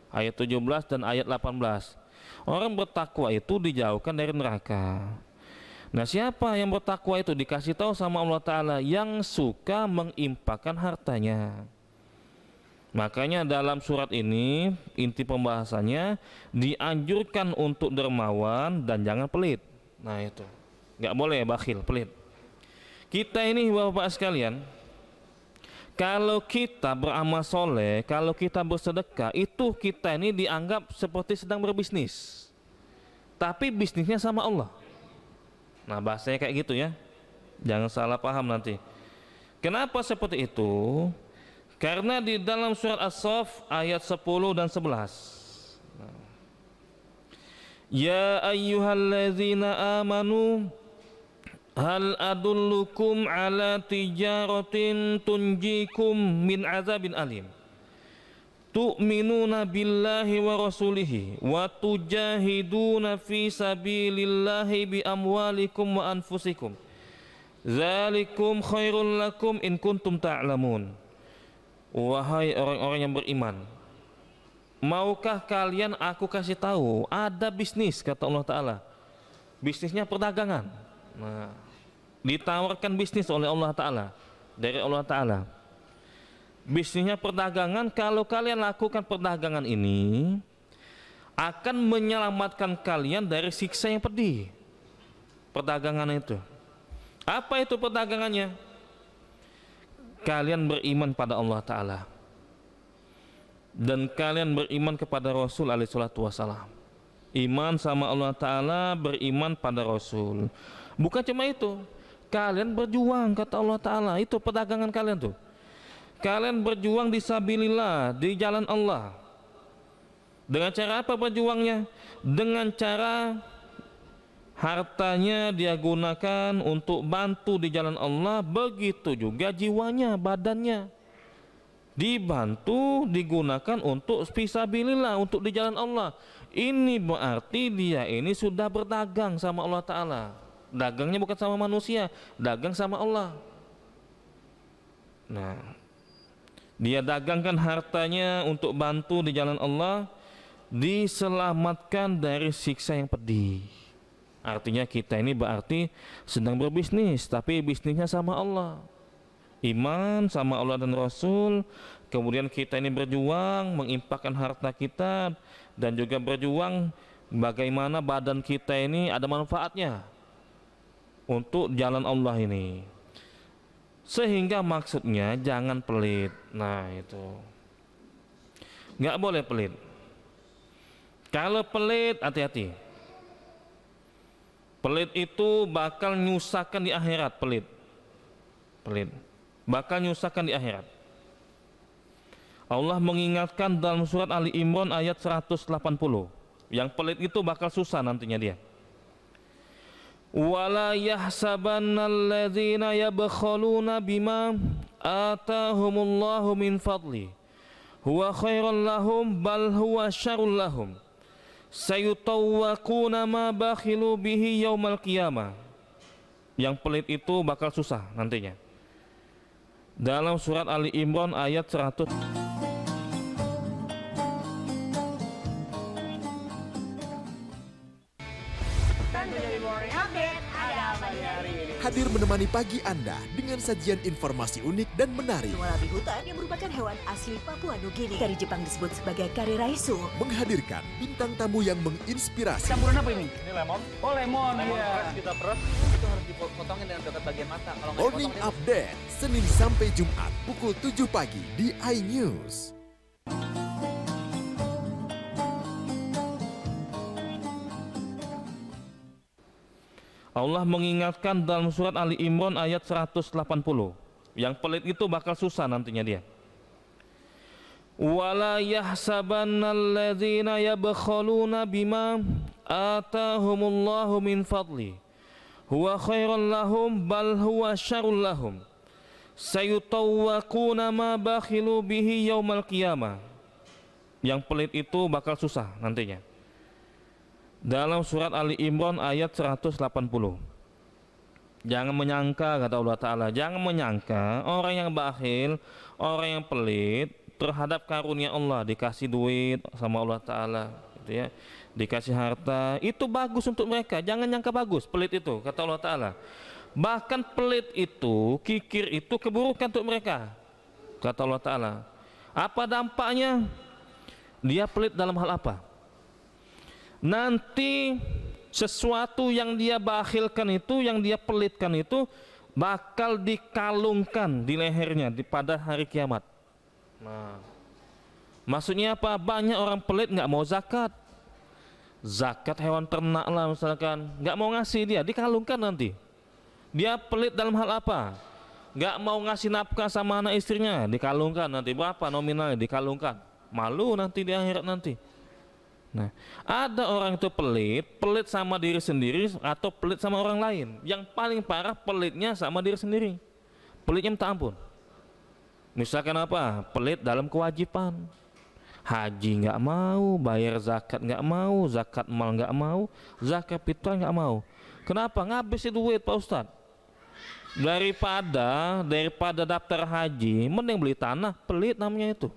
Speaker 15: ayat 17 dan ayat 18. Orang bertakwa itu dijauhkan dari neraka. Nah, siapa yang bertakwa itu? Dikasih tahu sama Allah Ta'ala, yang suka menginfakkan hartanya. Makanya dalam surat ini inti pembahasannya dianjurkan untuk dermawan dan jangan pelit. Nah itu, nggak boleh bakhil, pelit. Kita ini Bapak sekalian, Kalau kita beramal soleh, kalau kita bersedekah, itu kita ini dianggap seperti sedang berbisnis. Tapi bisnisnya sama Allah. Nah, bahasanya kayak gitu ya. Jangan salah paham nanti. Kenapa seperti itu? Karena di dalam surat As-Saff ayat 10 dan 11. Ya ayyuhallazina amanu hal adullukum ala tijaratin tunjikum min azabin alim tu'minuna billahi wa rasulihi wa tujahiduna fi sabilillahi bi amwalikum wa anfusikum zalikum khairul lakum in kuntum ta'lamun. Wahai orang-orang yang beriman, maukah kalian aku kasih tahu ada bisnis, kata Allah Ta'ala, bisnisnya perdagangan. Nah, ditawarkan bisnis oleh Allah Ta'ala, dari Allah Ta'ala. Bisnisnya perdagangan, kalau kalian lakukan perdagangan ini akan menyelamatkan kalian dari siksa yang pedih. Perdagangan itu. Apa itu perdagangannya? Kalian beriman pada Allah Ta'ala dan kalian beriman kepada Rasul alaihi salatu wassalam. Iman sama Allah Ta'ala, beriman pada Rasul. Bukan cuma itu, kalian berjuang, kata Allah Ta'ala. Itu perdagangan kalian tuh. Kalian berjuang di sabilillah, di jalan Allah. Dengan cara apa berjuangnya? Dengan cara hartanya dia gunakan untuk bantu di jalan Allah. Begitu juga jiwanya, badannya dibantu, digunakan untuk fisabilillah, untuk di jalan Allah. Ini berarti dia ini sudah berdagang sama Allah Ta'ala. Dagangnya bukan sama manusia, dagang sama Allah. Nah, dia dagangkan hartanya untuk bantu di jalan Allah, diselamatkan dari siksa yang pedih. Artinya kita ini berarti sedang berbisnis, tapi bisnisnya sama Allah. Iman sama Allah dan Rasul. Kemudian kita ini berjuang menginfakkan harta kita, dan juga berjuang bagaimana badan kita ini ada manfaatnya untuk jalan Allah ini. Sehingga maksudnya jangan pelit. Nah itu, nggak boleh pelit. Kalau pelit, hati-hati. Pelit itu bakal nyusahkan di akhirat. Pelit bakal nyusahkan di akhirat. Allah mengingatkan dalam surat Ali Imran ayat 180. Yang pelit itu bakal susah nantinya dia. Wala yahsabannalladzina yabkhaluna bima atahumullahu min fadli huwa khairan lahum bal huwa syarrul lahum sayutawwaquna ma bakhilu bihi yaumal qiyamah. Yang pelit itu bakal susah nantinya. Dalam surat Ali Imran ayat 100.
Speaker 5: Hadir menemani pagi Anda dengan sajian informasi unik dan menarik.
Speaker 26: Wallaby hutan yang merupakan hewan asli Papua Nugini. Dari Jepang disebut sebagai kare raisu.
Speaker 5: Menghadirkan bintang tamu yang menginspirasi.
Speaker 6: Campuran apa ini? Ini lemon. Oh lemon,
Speaker 7: lemon
Speaker 6: iya.
Speaker 7: Fresh kita peres.
Speaker 6: Itu harus dipotongin dengan dekat bagian mata. Kalau nggak
Speaker 5: Morning Update, Senin sampai Jumat pukul 7 pagi di iNews.
Speaker 15: Allah mengingatkan dalam surat Ali Imran ayat 180. Yang pelit itu bakal susah nantinya dia. Wala yahsabannalladzina yabkhaluna bima atahumullahu min fadli huwa khairan lahum bal huwa syarrul lahum sayutawwaquna ma bakhilu bihi yaumal qiyamah. Yang pelit itu bakal susah nantinya. Dalam surat Ali Imran ayat 180. Jangan menyangka, kata Allah Ta'ala, jangan menyangka orang yang bakhil, orang yang pelit terhadap karunia Allah, dikasih duit sama Allah Ta'ala gitu ya, dikasih harta, itu bagus untuk mereka. Jangan nyangka bagus pelit itu, kata Allah Ta'ala. Bahkan pelit itu, kikir itu keburukan untuk mereka, kata Allah Ta'ala. Apa dampaknya? Dia pelit dalam hal apa? Nanti sesuatu yang dia bakhilkan itu, yang dia pelitkan itu, bakal dikalungkan di lehernya pada hari kiamat. Nah, maksudnya apa? Banyak orang pelit nggak mau zakat. Zakat hewan ternak lah misalkan, nggak mau ngasih, dia dikalungkan nanti. Dia pelit dalam hal apa? Nggak mau ngasih nafkah sama anak istrinya, dikalungkan nanti. Berapa nominalnya? Dikalungkan. Malu nanti di akhirat nanti. Nah, ada orang itu pelit sama diri sendiri atau pelit sama orang lain. Yang paling parah pelitnya sama diri sendiri. Pelitnya minta ampun. Misalkan apa? Pelit dalam kewajiban. Haji nggak mau, bayar zakat nggak mau, zakat mal nggak mau, zakat fitrah nggak mau. Kenapa? Ngabisin duit Pak Ustadz. Daripada daftar haji, mending beli tanah. Pelit namanya itu.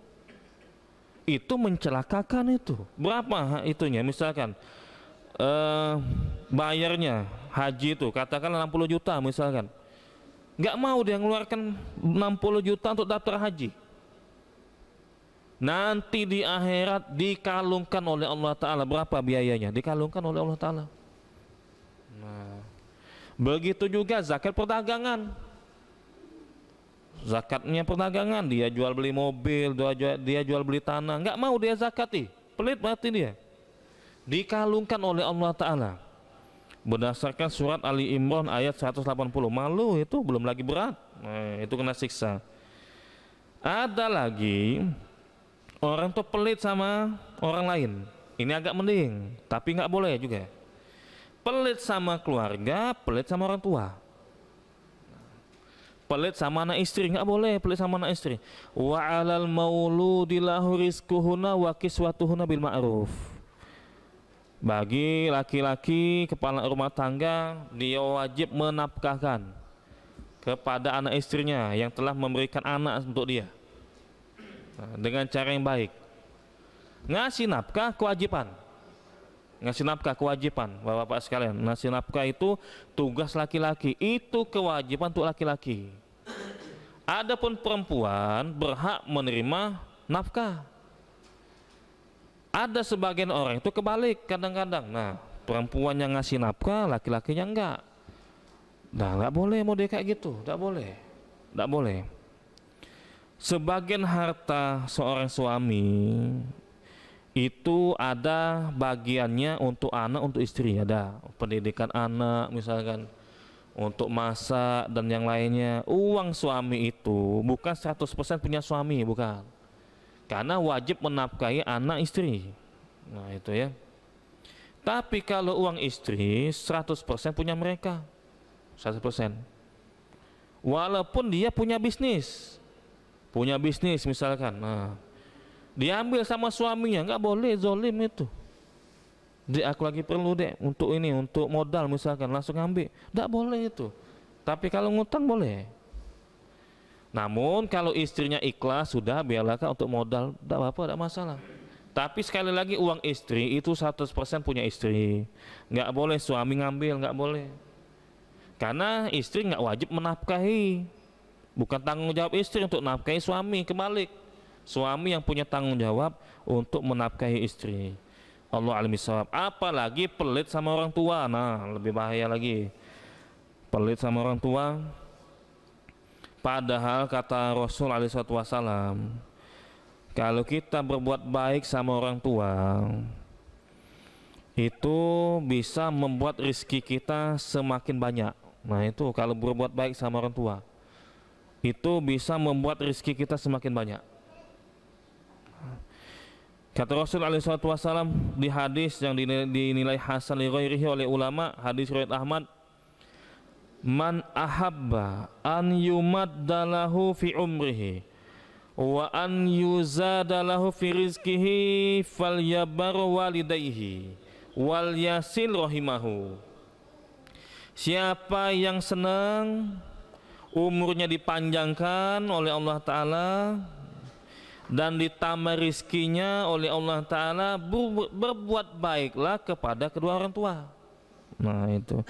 Speaker 15: Itu mencelakakan itu. Berapa itunya? Misalkan bayarnya haji itu katakanlah 60 juta misalkan. Nggak mau dia ngeluarkan 60 juta untuk daftar haji. Nanti di akhirat dikalungkan oleh Allah Ta'ala. Berapa biayanya? Dikalungkan oleh Allah Ta'ala. Nah, begitu juga zakat perdagangan. Zakatnya perdagangan, dia jual beli mobil, dia jual beli tanah, nggak mau dia zakati, pelit berarti dia. Dikalungkan oleh Allah Ta'ala. Berdasarkan surat Ali Imran ayat 180. Malu itu belum lagi berat, nah, itu kena siksa. Ada lagi orang tuh pelit sama orang lain, ini agak mending, tapi nggak boleh juga. Pelit sama keluarga, pelit sama orang tua. Pelit sama anak istri, nggak boleh pelit sama anak istri. Wa 'alal mauludi lahu rizquhunna wa kiswatuhunna bil ma'ruf. Bagi laki-laki kepala rumah tangga, dia wajib menafkahkan kepada anak istrinya yang telah memberikan anak untuk dia, nah, dengan cara yang baik. Ngasih nafkah kewajiban. Ngasih nafkah kewajiban, Bapak-bapak sekalian. Ngasih nafkah itu tugas laki-laki, itu kewajiban untuk laki-laki. Adapun perempuan berhak menerima nafkah. Ada sebagian orang itu kebalik kadang-kadang. Nah, perempuan yang ngasih nafkah, laki-lakinya enggak. Nah, nggak boleh mau dia kayak gitu, nggak boleh, nggak boleh. Sebagian harta seorang suami itu ada bagiannya untuk anak, untuk istri, ada pendidikan anak misalkan, untuk masak dan yang lainnya. Uang suami itu bukan 100% punya suami, bukan, karena wajib menafkahi anak istri. Nah itu ya. Tapi kalau uang istri 100% punya mereka, 100%. Walaupun dia punya bisnis misalkan, nah diambil sama suaminya, nggak boleh zolim itu. Dek, aku lagi perlu dek untuk ini, untuk modal misalkan, langsung ambil, nggak boleh itu. Tapi kalau ngutang boleh. Namun kalau istrinya ikhlas, sudah biarlah untuk modal, nggak apa-apa, nggak masalah. Tapi sekali lagi uang istri itu 100% punya istri, nggak boleh suami ngambil, nggak boleh. Karena istri nggak wajib menafkahi, bukan tanggung jawab istri untuk nafkahi suami, kebalik. Suami yang punya tanggung jawab untuk menafkahi istri. Allah alim bisawab. Apalagi pelit sama orang tua, nah lebih bahaya lagi. Pelit sama orang tua. Padahal kata Rasul alaihi wasallam, kalau kita berbuat baik sama orang tua, itu bisa membuat rezeki kita semakin banyak. Nah itu kalau berbuat baik sama orang tua, itu bisa membuat rezeki kita semakin banyak. Kata Rasul SAW di hadis yang dinilai hasan li ghairihi oleh ulama, hadis riwayat Ahmad, man ahabba an yumaddalahu fi umrihi wa an yuzadalahu fi rizkihi falyabar walidayhi wal yasil rahimahu. Siapa yang senang umurnya dipanjangkan oleh Allah Ta'ala dan ditambah rizkinya oleh Allah Ta'ala, berbuat baiklah kepada kedua orang tua. Nah itu.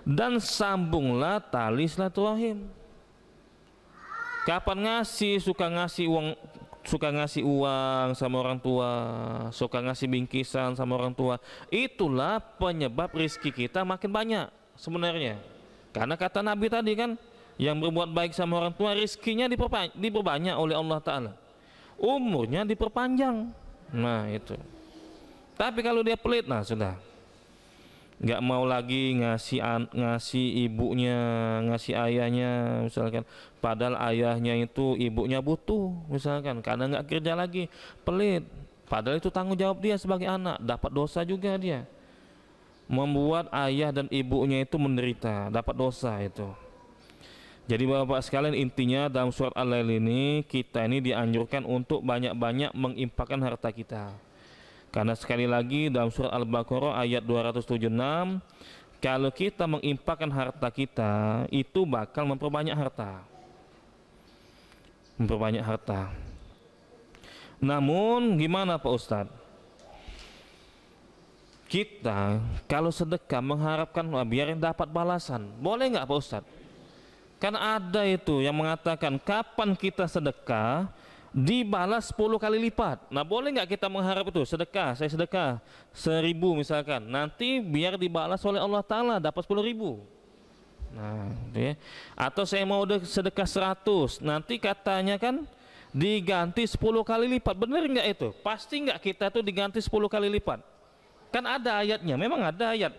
Speaker 15: Dan sambunglah tali silaturahim. Kapan ngasih, suka ngasih uang sama orang tua, suka ngasih bingkisan sama orang tua, itulah penyebab rizki kita makin banyak sebenarnya. Karena kata Nabi tadi kan, yang berbuat baik sama orang tua, rizkinya diperbanyak oleh Allah Ta'ala, umurnya diperpanjang. Nah itu. Tapi kalau dia pelit, nah sudah, nggak mau lagi ngasih ibunya, ngasih ayahnya misalkan, padahal ayahnya itu ibunya butuh misalkan, karena nggak kerja lagi, pelit, padahal itu tanggung jawab dia sebagai anak, dapat dosa juga dia, membuat ayah dan ibunya itu menderita, dapat dosa itu. Jadi Bapak sekalian, intinya dalam surat Al-Lail ini kita ini dianjurkan untuk banyak-banyak menginfakkan harta kita. Karena sekali lagi dalam surat Al-Baqarah ayat 276, kalau kita menginfakkan harta kita itu bakal memperbanyak harta. Memperbanyak harta. Namun gimana Pak Ustadz? Kita kalau sedekah mengharapkan biar dapat balasan, boleh nggak Pak Ustadz? Karena ada itu yang mengatakan kapan kita sedekah dibalas 10 kali lipat. Nah boleh nggak kita mengharap itu, sedekah, saya sedekah 1000 misalkan, nanti biar dibalas oleh Allah Ta'ala dapat 10.000. Nah gitu ya. Atau saya mau sedekah 100, nanti katanya kan diganti 10 kali lipat. Bener nggak itu? Pasti nggak kita tuh diganti 10 kali lipat? Kan ada ayatnya, memang ada ayat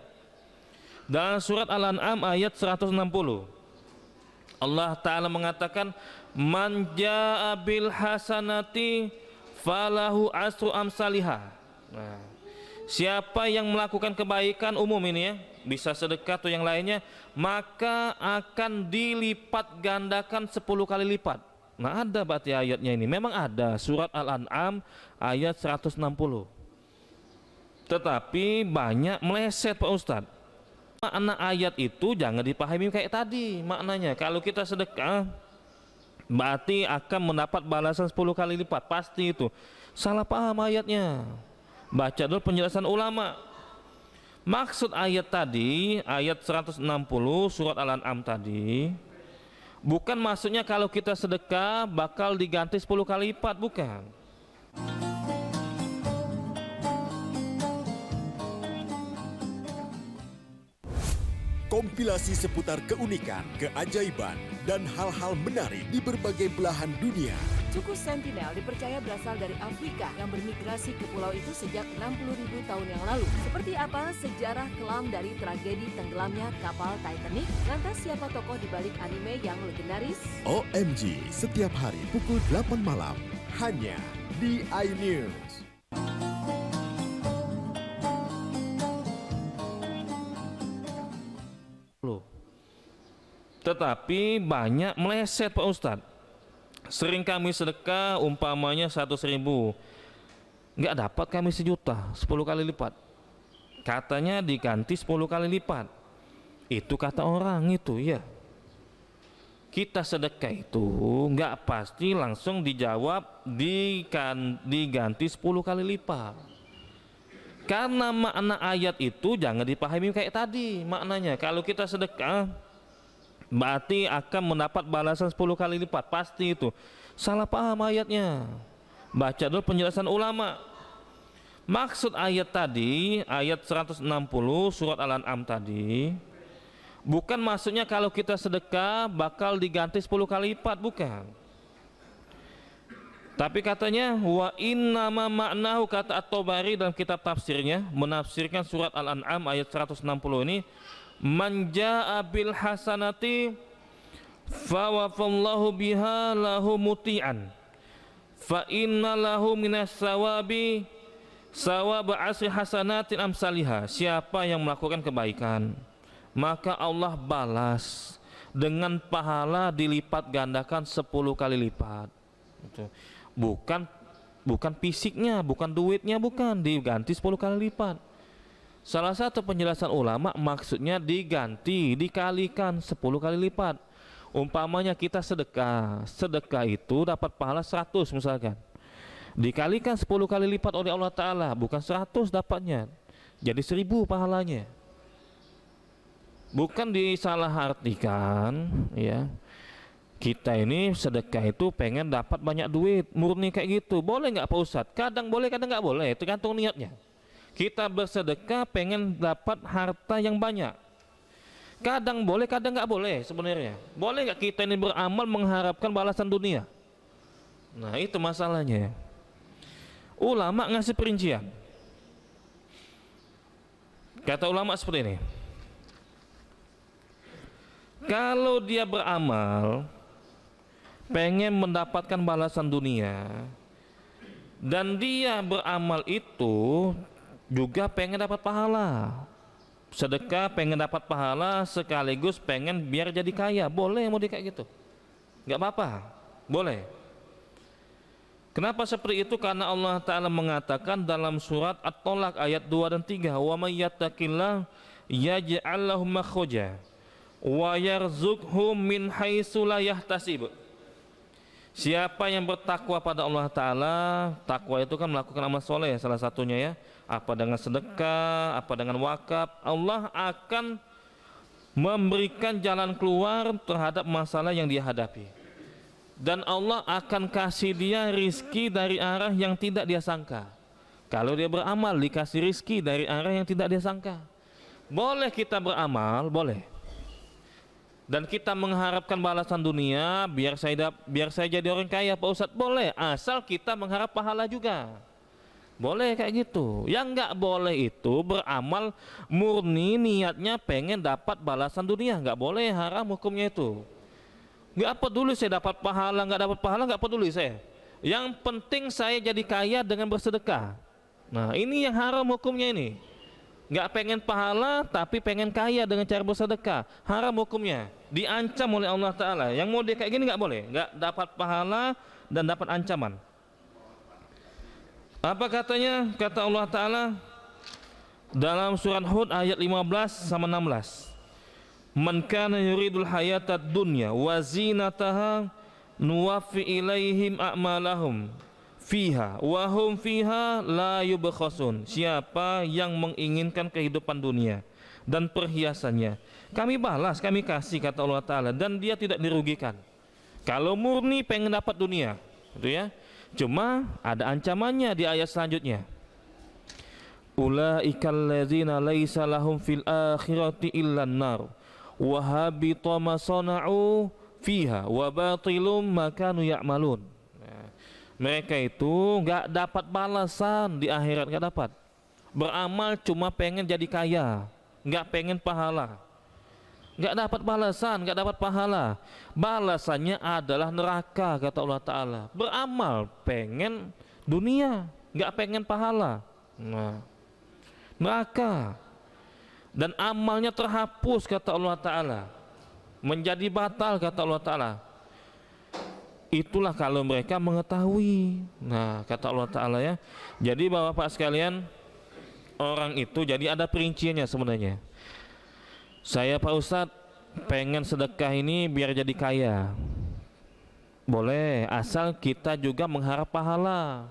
Speaker 15: dalam surat Al-An'am ayat 160. Allah Ta'ala mengatakan, man jaa bil hasanati falahu asru amsalihah. Nah, siapa yang melakukan kebaikan umum ini ya, bisa sedekah atau yang lainnya, maka akan dilipat gandakan 10 kali lipat. Nah ada berarti ayatnya ini, memang ada, surat Al-An'am ayat 160. Tetapi banyak meleset Pak Ustadz. Makna ayat itu jangan dipahami kayak tadi maknanya. Kalau kita sedekah berarti akan mendapat balasan 10 kali lipat, pasti itu. Salah paham ayatnya. Baca dulu penjelasan ulama. Maksud ayat tadi, ayat 160 surat Al-An'am tadi, bukan maksudnya kalau kita sedekah bakal diganti 10 kali lipat, bukan.
Speaker 5: Kompilasi seputar keunikan, keajaiban, dan hal-hal menarik di berbagai belahan dunia.
Speaker 26: Suku Sentinel dipercaya berasal dari Afrika yang bermigrasi ke pulau itu sejak 60.000 tahun yang lalu. Seperti apa sejarah kelam dari tragedi tenggelamnya kapal Titanic? Lantas siapa tokoh di balik anime yang legendaris?
Speaker 5: OMG, setiap hari pukul 8 malam, hanya di iNews.
Speaker 15: Tetapi banyak meleset Pak Ustadz. Sering kami sedekah umpamanya 100.000, nggak dapat kami 1 juta, 10 kali lipat. Katanya diganti 10 kali lipat. Itu kata orang itu ya. Kita sedekah itu nggak pasti langsung dijawab diganti 10 kali lipat. Karena makna ayat itu jangan dipahami kayak tadi maknanya. Kalau kita sedekah berarti akan mendapat balasan 10 kali lipat, pasti itu. Salah paham ayatnya. Baca dulu penjelasan ulama. Maksud ayat tadi, ayat 160 surat Al-An'am tadi, bukan maksudnya kalau kita sedekah bakal diganti 10 kali lipat, bukan. Tapi katanya wa innama ma'nahu, kata At-Tabari dalam kitab tafsirnya menafsirkan surat Al-An'am ayat 160 ini, man jaa bil hasanati fa wafallahu biha lahu muti'an fa inna lahu minas sawabi sawab asri hasanatin amsalihah. Siapa yang melakukan kebaikan maka Allah balas dengan pahala dilipat gandakan 10 kali lipat. Bukan fisiknya, bukan duitnya, bukan diganti 10 kali lipat. Salah satu penjelasan ulama maksudnya diganti, dikalikan 10 kali lipat. Umpamanya kita sedekah, sedekah itu dapat pahala 100 misalkan, dikalikan 10 kali lipat oleh Allah Ta'ala, bukan 100 dapatnya, jadi 1000 pahalanya. Bukan disalahartikan ya, kita ini sedekah itu pengen dapat banyak duit, murni kayak gitu, boleh nggak Pak Ustadz? Kadang boleh, kadang nggak boleh, tergantung niatnya. Kita bersedekah pengen dapat harta yang banyak. Kadang boleh, kadang nggak boleh sebenarnya. Boleh nggak kita ini beramal mengharapkan balasan dunia? Nah itu masalahnya. Ulama ngasih perincian. Kata ulama seperti ini. Kalau dia beramal pengen mendapatkan balasan dunia, dan dia beramal itu juga pengen dapat pahala, sedekah pengen dapat pahala sekaligus pengen biar jadi kaya, boleh mau kayak gitu, nggak apa-apa, boleh. Kenapa seperti itu? Karena Allah Ta'ala mengatakan dalam surat At-Tolak ayat 2 dan 3, wa may yattaqillah yaj'al lahu makhraja wa yarzuqhu min haitsu la yahtasib. Siapa yang bertakwa pada Allah Ta'ala, takwa itu kan melakukan amal soleh salah satunya ya, apa dengan sedekah, apa dengan wakaf, Allah akan memberikan jalan keluar terhadap masalah yang dia hadapi, dan Allah akan kasih dia rizki dari arah yang tidak dia sangka. Kalau dia beramal dikasih rizki dari arah yang tidak dia sangka. Boleh kita beramal, boleh, dan kita mengharapkan balasan dunia, biar saya jadi orang kaya Pak Ustadz, boleh, asal kita mengharap pahala juga, boleh kayak gitu. Yang nggak boleh itu beramal murni niatnya pengen dapat balasan dunia, nggak boleh, haram hukumnya itu. Nggak peduli saya dapat pahala nggak dapat pahala, nggak peduli saya, yang penting saya jadi kaya dengan bersedekah. Nah ini yang haram hukumnya ini. Nggak pengen pahala tapi pengen kaya dengan cara bersedekah, haram hukumnya, diancam oleh Allah Ta'ala. Yang mau dia kayak gini nggak boleh, nggak dapat pahala dan dapat ancaman. Apa katanya? Kata Allah Ta'ala dalam surat Hud ayat 15 sama 16, man kana yuridul hayatad dunya wa zinataha nuwaffi ilaihim a'malahum fiha wa hum fiha la yubkhasun. Siapa yang menginginkan kehidupan dunia dan perhiasannya, kami balas, kami kasih, kata Allah Ta'ala, dan dia tidak dirugikan. Kalau murni pengen dapat dunia, gitu ya. Cuma ada ancamannya di ayat selanjutnya. Ulaikal ladzina laisa lahum fil akhirati illan nar wa habita ma sana'u fiha wa batilum ma kanu ya'malun. Mereka itu nggak dapat balasan di akhirat, nggak dapat. Beramal cuma pengen jadi kaya, nggak pengen pahala, nggak dapat balasan, nggak dapat pahala. Balasannya adalah neraka, kata Allah Ta'ala. Beramal pengen dunia, nggak pengen pahala, nah neraka. Dan amalnya terhapus, kata Allah Ta'ala, menjadi batal, kata Allah Ta'ala. Itulah kalau mereka mengetahui. Nah kata Allah Ta'ala ya. Jadi Bapak sekalian, orang itu jadi ada perinciannya sebenarnya. Saya Pak Ustadz pengen sedekah ini biar jadi kaya, boleh, asal kita juga mengharap pahala,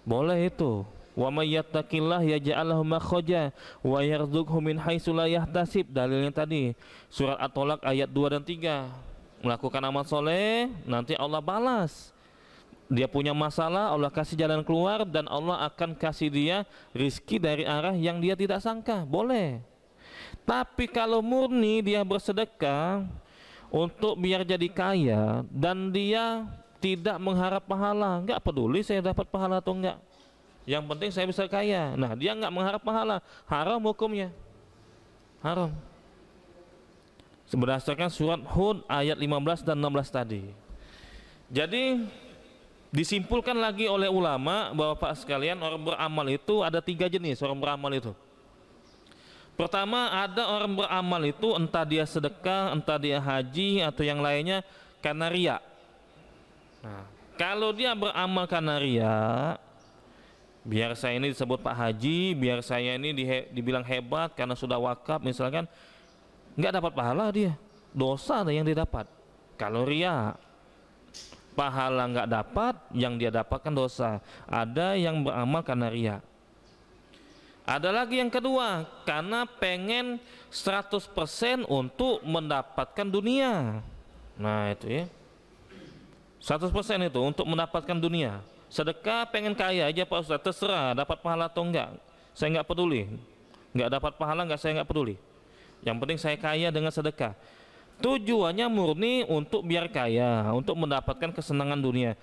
Speaker 15: boleh itu. Wa may yattaqillah yaj'al lahu makhraja wa yarzuqhu min haitsu la yahtasib. Dalilnya tadi surat At-Tolak ayat 2 dan 3. Melakukan amal soleh, nanti Allah balas. Dia punya masalah, Allah kasih jalan keluar, dan Allah akan kasih dia rizki dari arah yang dia tidak sangka, boleh. Tapi kalau murni dia bersedekah untuk biar jadi kaya, dan dia tidak mengharap pahala, nggak peduli saya dapat pahala atau enggak, yang penting saya bisa kaya. Nah dia nggak mengharap pahala, haram hukumnya, haram. Berdasarkan surat Hud ayat 15 dan 16 tadi. Jadi disimpulkan lagi oleh ulama bahwa Pak sekalian, orang beramal itu ada 3 jenis orang beramal itu. Pertama, ada orang beramal itu entah dia sedekah, entah dia haji atau yang lainnya karena riya. Nah, kalau dia beramal karena riya, biar saya ini disebut Pak Haji, biar saya ini dibilang hebat karena sudah wakaf misalkan, nggak dapat pahala dia, dosa yang dia dapat. Kalau riya, pahala nggak dapat, yang dia dapatkan dosa. Ada yang beramal karena riya. Ada lagi yang kedua, karena pengen 100% untuk mendapatkan dunia. Nah itu ya, 100% itu untuk mendapatkan dunia. Sedekah pengen kaya aja Pak Ustaz, terserah dapat pahala atau enggak, saya nggak peduli. Nggak dapat pahala nggak, saya nggak peduli. Yang penting saya kaya dengan sedekah. Tujuannya murni untuk biar kaya, untuk mendapatkan kesenangan dunia.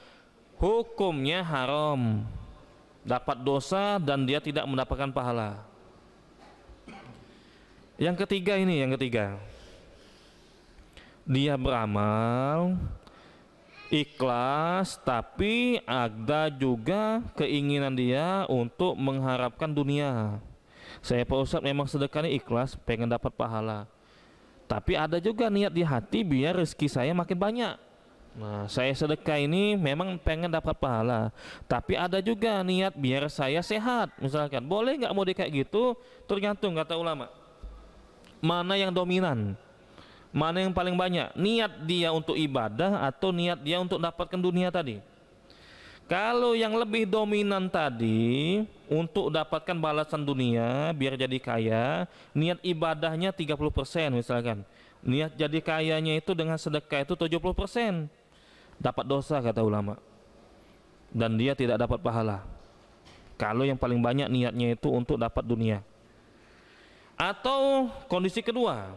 Speaker 15: Hukumnya haram, dapat dosa dan dia tidak mendapatkan pahala. Yang ketiga ini, yang ketiga, dia beramal ikhlas, tapi ada juga keinginan dia untuk mengharapkan dunia. Saya Pak Ustadz memang sedekah ini ikhlas, pengen dapat pahala, tapi ada juga niat di hati biar rezeki saya makin banyak. Nah, saya sedekah ini memang pengen dapat pahala, tapi ada juga niat biar saya sehat. Misalkan, boleh nggak mau kayak gitu? Tergantung kata ulama. Mana yang dominan? Mana yang paling banyak? Niat dia untuk ibadah atau niat dia untuk dapatkan dunia tadi? Kalau yang lebih dominan tadi untuk dapatkan balasan dunia biar jadi kaya, niat ibadahnya 30% misalkan. Niat jadi kayanya itu dengan sedekah itu 70%. Dapat dosa kata ulama. Dan dia tidak dapat pahala. Kalau yang paling banyak niatnya itu untuk dapat dunia. Atau kondisi kedua,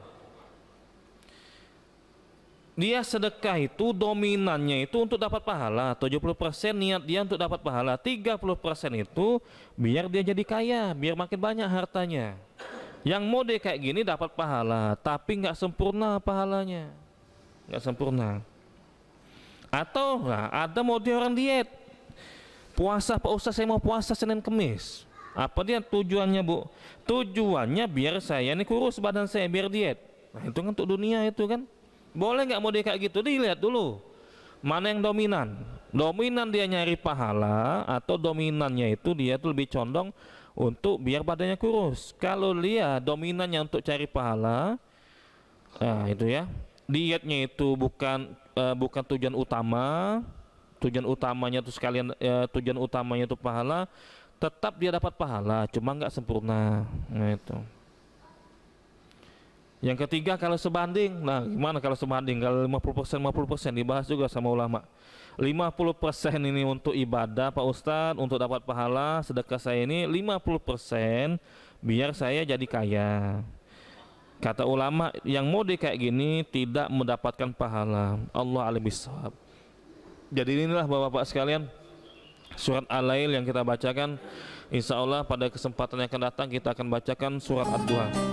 Speaker 15: dia sedekah itu dominannya itu untuk dapat pahala, 70% niat dia untuk dapat pahala, 30% itu biar dia jadi kaya, biar makin banyak hartanya. Yang mode kayak gini dapat pahala, tapi nggak sempurna pahalanya, nggak sempurna. Atau nah, ada mode orang diet, puasa Pak Ustaz, saya mau puasa Senin Kemis. Apa dia tujuannya Bu? Tujuannya biar saya ini kurus badan saya, biar diet. Nah itu kan untuk dunia itu kan. Boleh nggak mode kayak gitu? Dilihat dulu mana yang dominan. Dominan dia nyari pahala atau dominannya itu dia tuh lebih condong untuk biar badannya kurus. Kalau dia dominannya untuk cari pahala, nah itu ya, dietnya itu bukan tujuan utama. Tujuan utamanya itu sekalian tujuan utamanya itu pahala, tetap dia dapat pahala, cuma nggak sempurna. Nah itu. Yang ketiga kalau sebanding, nah gimana kalau sebanding? Kalau 50% dibahas juga sama ulama. 50% ini untuk ibadah Pak Ustadz, untuk dapat pahala, sedekah saya ini 50% biar saya jadi kaya. Kata ulama yang mode kayak gini tidak mendapatkan pahala. Allah alim bissawab. Jadi inilah Bapak-bapak sekalian, surat Al-Lail yang kita bacakan. Insya Allah pada kesempatan yang akan datang kita akan bacakan surat Ad-Duha.